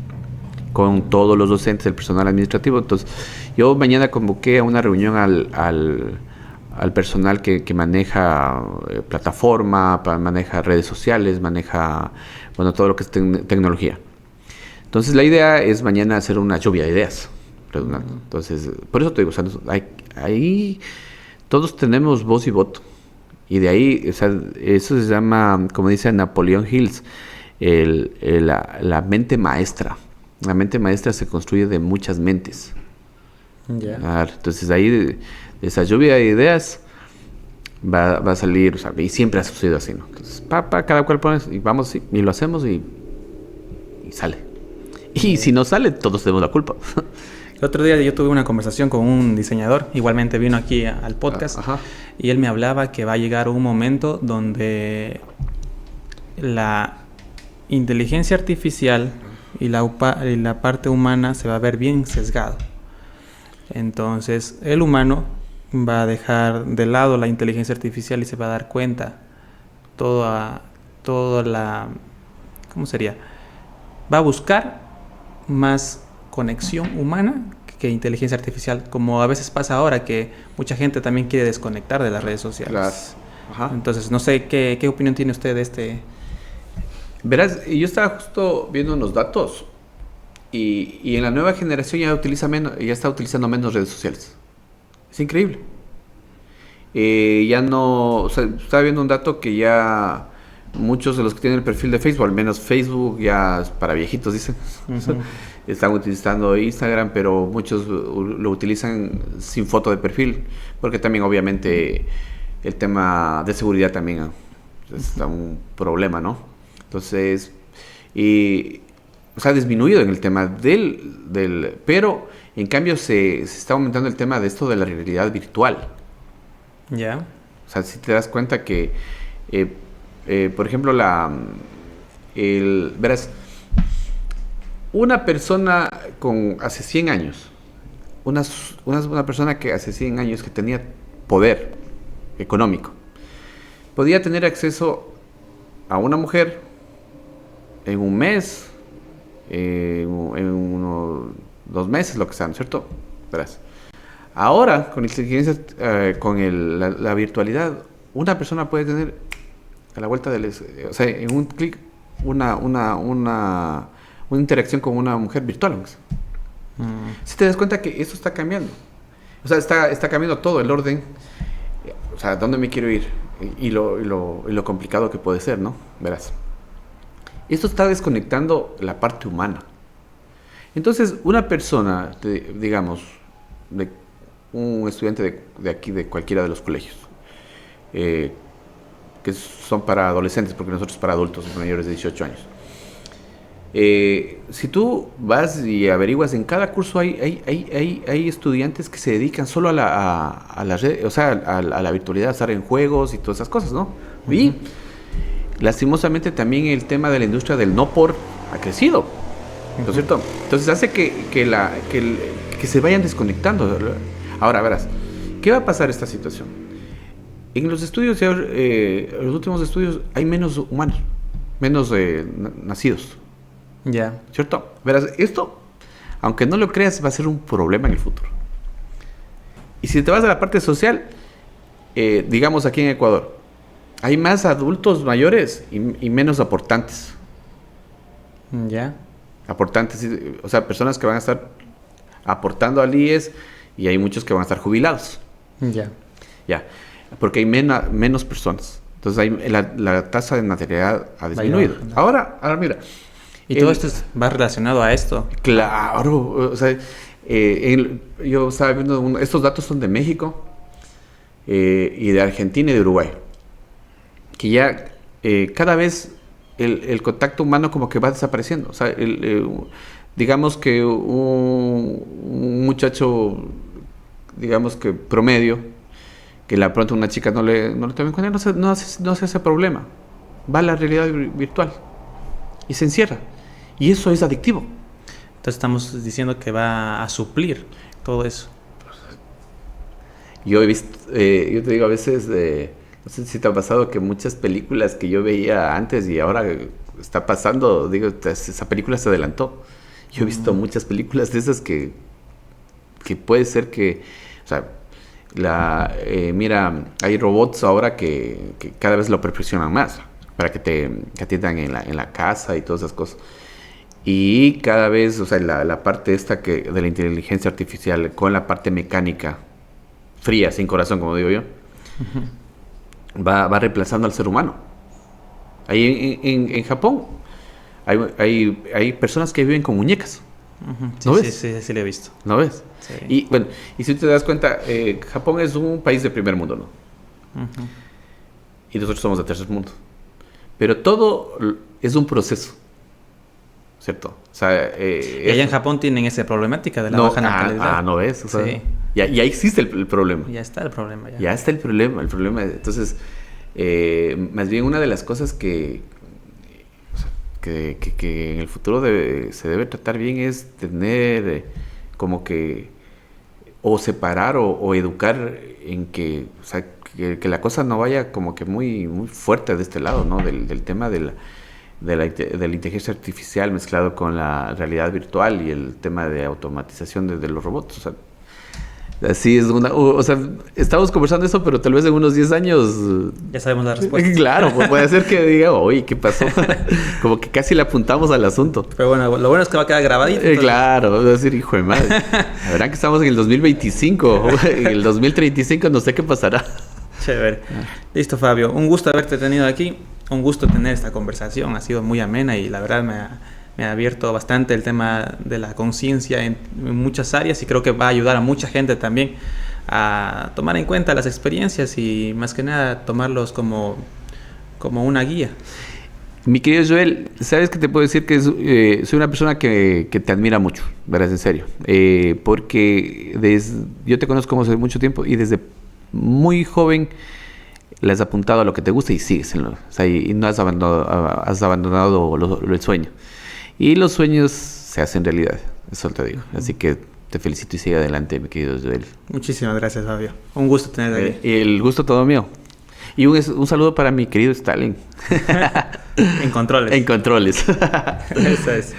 con todos los docentes, el personal administrativo. Entonces yo mañana convoqué a una reunión al personal que maneja plataforma, maneja redes sociales, maneja, bueno, todo lo que es tecnología. Entonces la idea es mañana hacer una lluvia de ideas. Entonces, por eso te digo, o sea, ahí todos tenemos voz y voto. Y de ahí, o sea, eso se llama, como dice Napoleón Hills, la mente maestra. La mente maestra se construye de muchas mentes. Ya. Claro, entonces ahí de esa lluvia de ideas va a salir, o sea, y siempre ha sucedido así, ¿no? Entonces, cada cual pone, y vamos, sí, y lo hacemos y sale. Y si no sale, todos tenemos la culpa. El otro día yo tuve una conversación con un diseñador, igualmente vino aquí al podcast, Ajá. y él me hablaba que va a llegar un momento donde la inteligencia artificial y la parte humana se va a ver bien sesgado. Entonces, el humano va a dejar de lado la inteligencia artificial y se va a dar cuenta toda la... ¿Cómo sería? Va a buscar más conexión humana que inteligencia artificial, como a veces pasa ahora que mucha gente también quiere desconectar de las redes sociales. Claro. Ajá. Entonces, no sé qué opinión tiene usted de este... Verás, yo estaba justo viendo unos datos y en la nueva generación ya está utilizando menos redes sociales. Es increíble. Ya no, o sea, estaba viendo un dato que ya muchos de los que tienen el perfil de Facebook, al menos Facebook ya es para viejitos, dicen, están utilizando Instagram, pero muchos lo utilizan sin foto de perfil, porque también obviamente el tema de seguridad también es un problema, ¿no? Entonces, o sea, ha disminuido en el tema pero en cambio se está aumentando el tema de esto de la realidad virtual. Ya. O sea, si te das cuenta que, por ejemplo, verás, una persona hace 100 años, una persona que hace 100 años que tenía poder económico, podía tener acceso a una mujer en un mes, en unos 2 meses, lo que sea, ¿no es cierto? Verás. Ahora, con la virtualidad, una persona puede tener a la vuelta o sea, en un clic, una interacción con una mujer virtual. Si te das cuenta que eso está cambiando. O sea, está cambiando todo el orden. O sea, ¿dónde me quiero ir? Y lo complicado que puede ser, ¿no? Verás. Esto está desconectando la parte humana. Entonces, una persona, digamos, un estudiante de aquí, de cualquiera de los colegios, que son para adolescentes, porque nosotros para adultos mayores de 18 años. Si tú vas y averiguas, en cada curso hay estudiantes que se dedican solo a la red, o sea, a la virtualidad, a estar en juegos y todas esas cosas, ¿no? Y lastimosamente también el tema de la industria del no por ha crecido, ¿no es cierto? Entonces hace que se vayan desconectando. Ahora, verás, ¿qué va a pasar esta situación? En los estudios, los últimos estudios, hay menos humanos, menos nacidos. Ya. ¿Cierto? Verás, esto, aunque no lo creas, va a ser un problema en el futuro. Y si te vas a la parte social, digamos aquí en Ecuador, hay más adultos mayores y menos aportantes. Ya. Aportantes, o sea, personas que van a estar aportando al IES y hay muchos que van a estar jubilados. Ya. Ya, porque hay menos personas. Entonces la tasa de natalidad ha disminuido. Ahora mira. ¿Y todo esto va relacionado a esto? Claro, o sea, yo estaba viendo, estos datos son de México y de Argentina y de Uruguay, que ya cada vez el contacto humano como que va desapareciendo. O sea, digamos que un muchacho, digamos que promedio, que la pronto una chica no le toma en cuenta, no hace ese problema. Va a la realidad virtual y se encierra. Y eso es adictivo. Entonces estamos diciendo que va a suplir todo eso. Yo he visto, yo te digo a veces, no sé si te ha pasado que muchas películas que yo veía antes y ahora está pasando, digo, esa película se adelantó. Yo he visto muchas películas de esas que puede ser que, o sea, mira, hay robots ahora que cada vez lo perfeccionan más para que te atiendan en la casa y todas esas cosas. Y cada vez, o sea, la parte esta de la inteligencia artificial con la parte mecánica, fría, sin corazón, como digo yo, va reemplazando al ser humano. Ahí en Japón hay personas que viven con muñecas. Ujú. Sí, ¿No sí, ves? sí, sí, lo he visto. ¿No ves? Sí. Y bueno, y si te das cuenta, Japón es un país de primer mundo, ¿no? Ujú. Y nosotros somos de tercer mundo. Pero todo es un proceso, ¿cierto? O sea, Y allá en Japón tienen esa problemática de la no, baja natalidad. no ves, o sea, Sí. ya existe el problema. Ya está el problema. Ya. Ya está el problema. Entonces, más bien una de las cosas o sea, que en el futuro se debe tratar bien es tener como que o separar o educar en que, o sea, que la cosa no vaya como que muy, muy fuerte de este lado, ¿no? Del tema de la inteligencia artificial mezclado con la realidad virtual y el tema de automatización de los robots. O sea, así es o sea, estamos conversando eso, pero tal vez en unos 10 años... Ya sabemos la respuesta. Claro, puede ser que diga, oye, ¿qué pasó? Como que casi le apuntamos al asunto. Pero bueno, lo bueno es que va a quedar grabadito. Claro, va a decir, hijo de madre. La verdad que estamos en el 2025, en el 2035 no sé qué pasará. Chévere. Listo, Fabio. Un gusto haberte tenido aquí. Un gusto tener esta conversación. Ha sido muy amena y la verdad me ha abierto bastante el tema de la conciencia en muchas áreas y creo que va a ayudar a mucha gente también a tomar en cuenta las experiencias y más que nada tomarlos como una guía. Mi querido Joel, ¿sabes qué te puedo decir? Que soy una persona que te admira mucho, verás, en serio. Porque yo te conozco hace mucho tiempo y desde muy joven le has apuntado a lo que te gusta y sigues o sea, y no has abandonado el sueño. Y los sueños se hacen realidad, eso te digo. Así que te felicito y sigue adelante, mi querido Joel. Muchísimas gracias, Fabio. Un gusto tenerte aquí. Y el gusto todo mío. Y un saludo para mi querido Stalin. En controles. En controles. Eso es.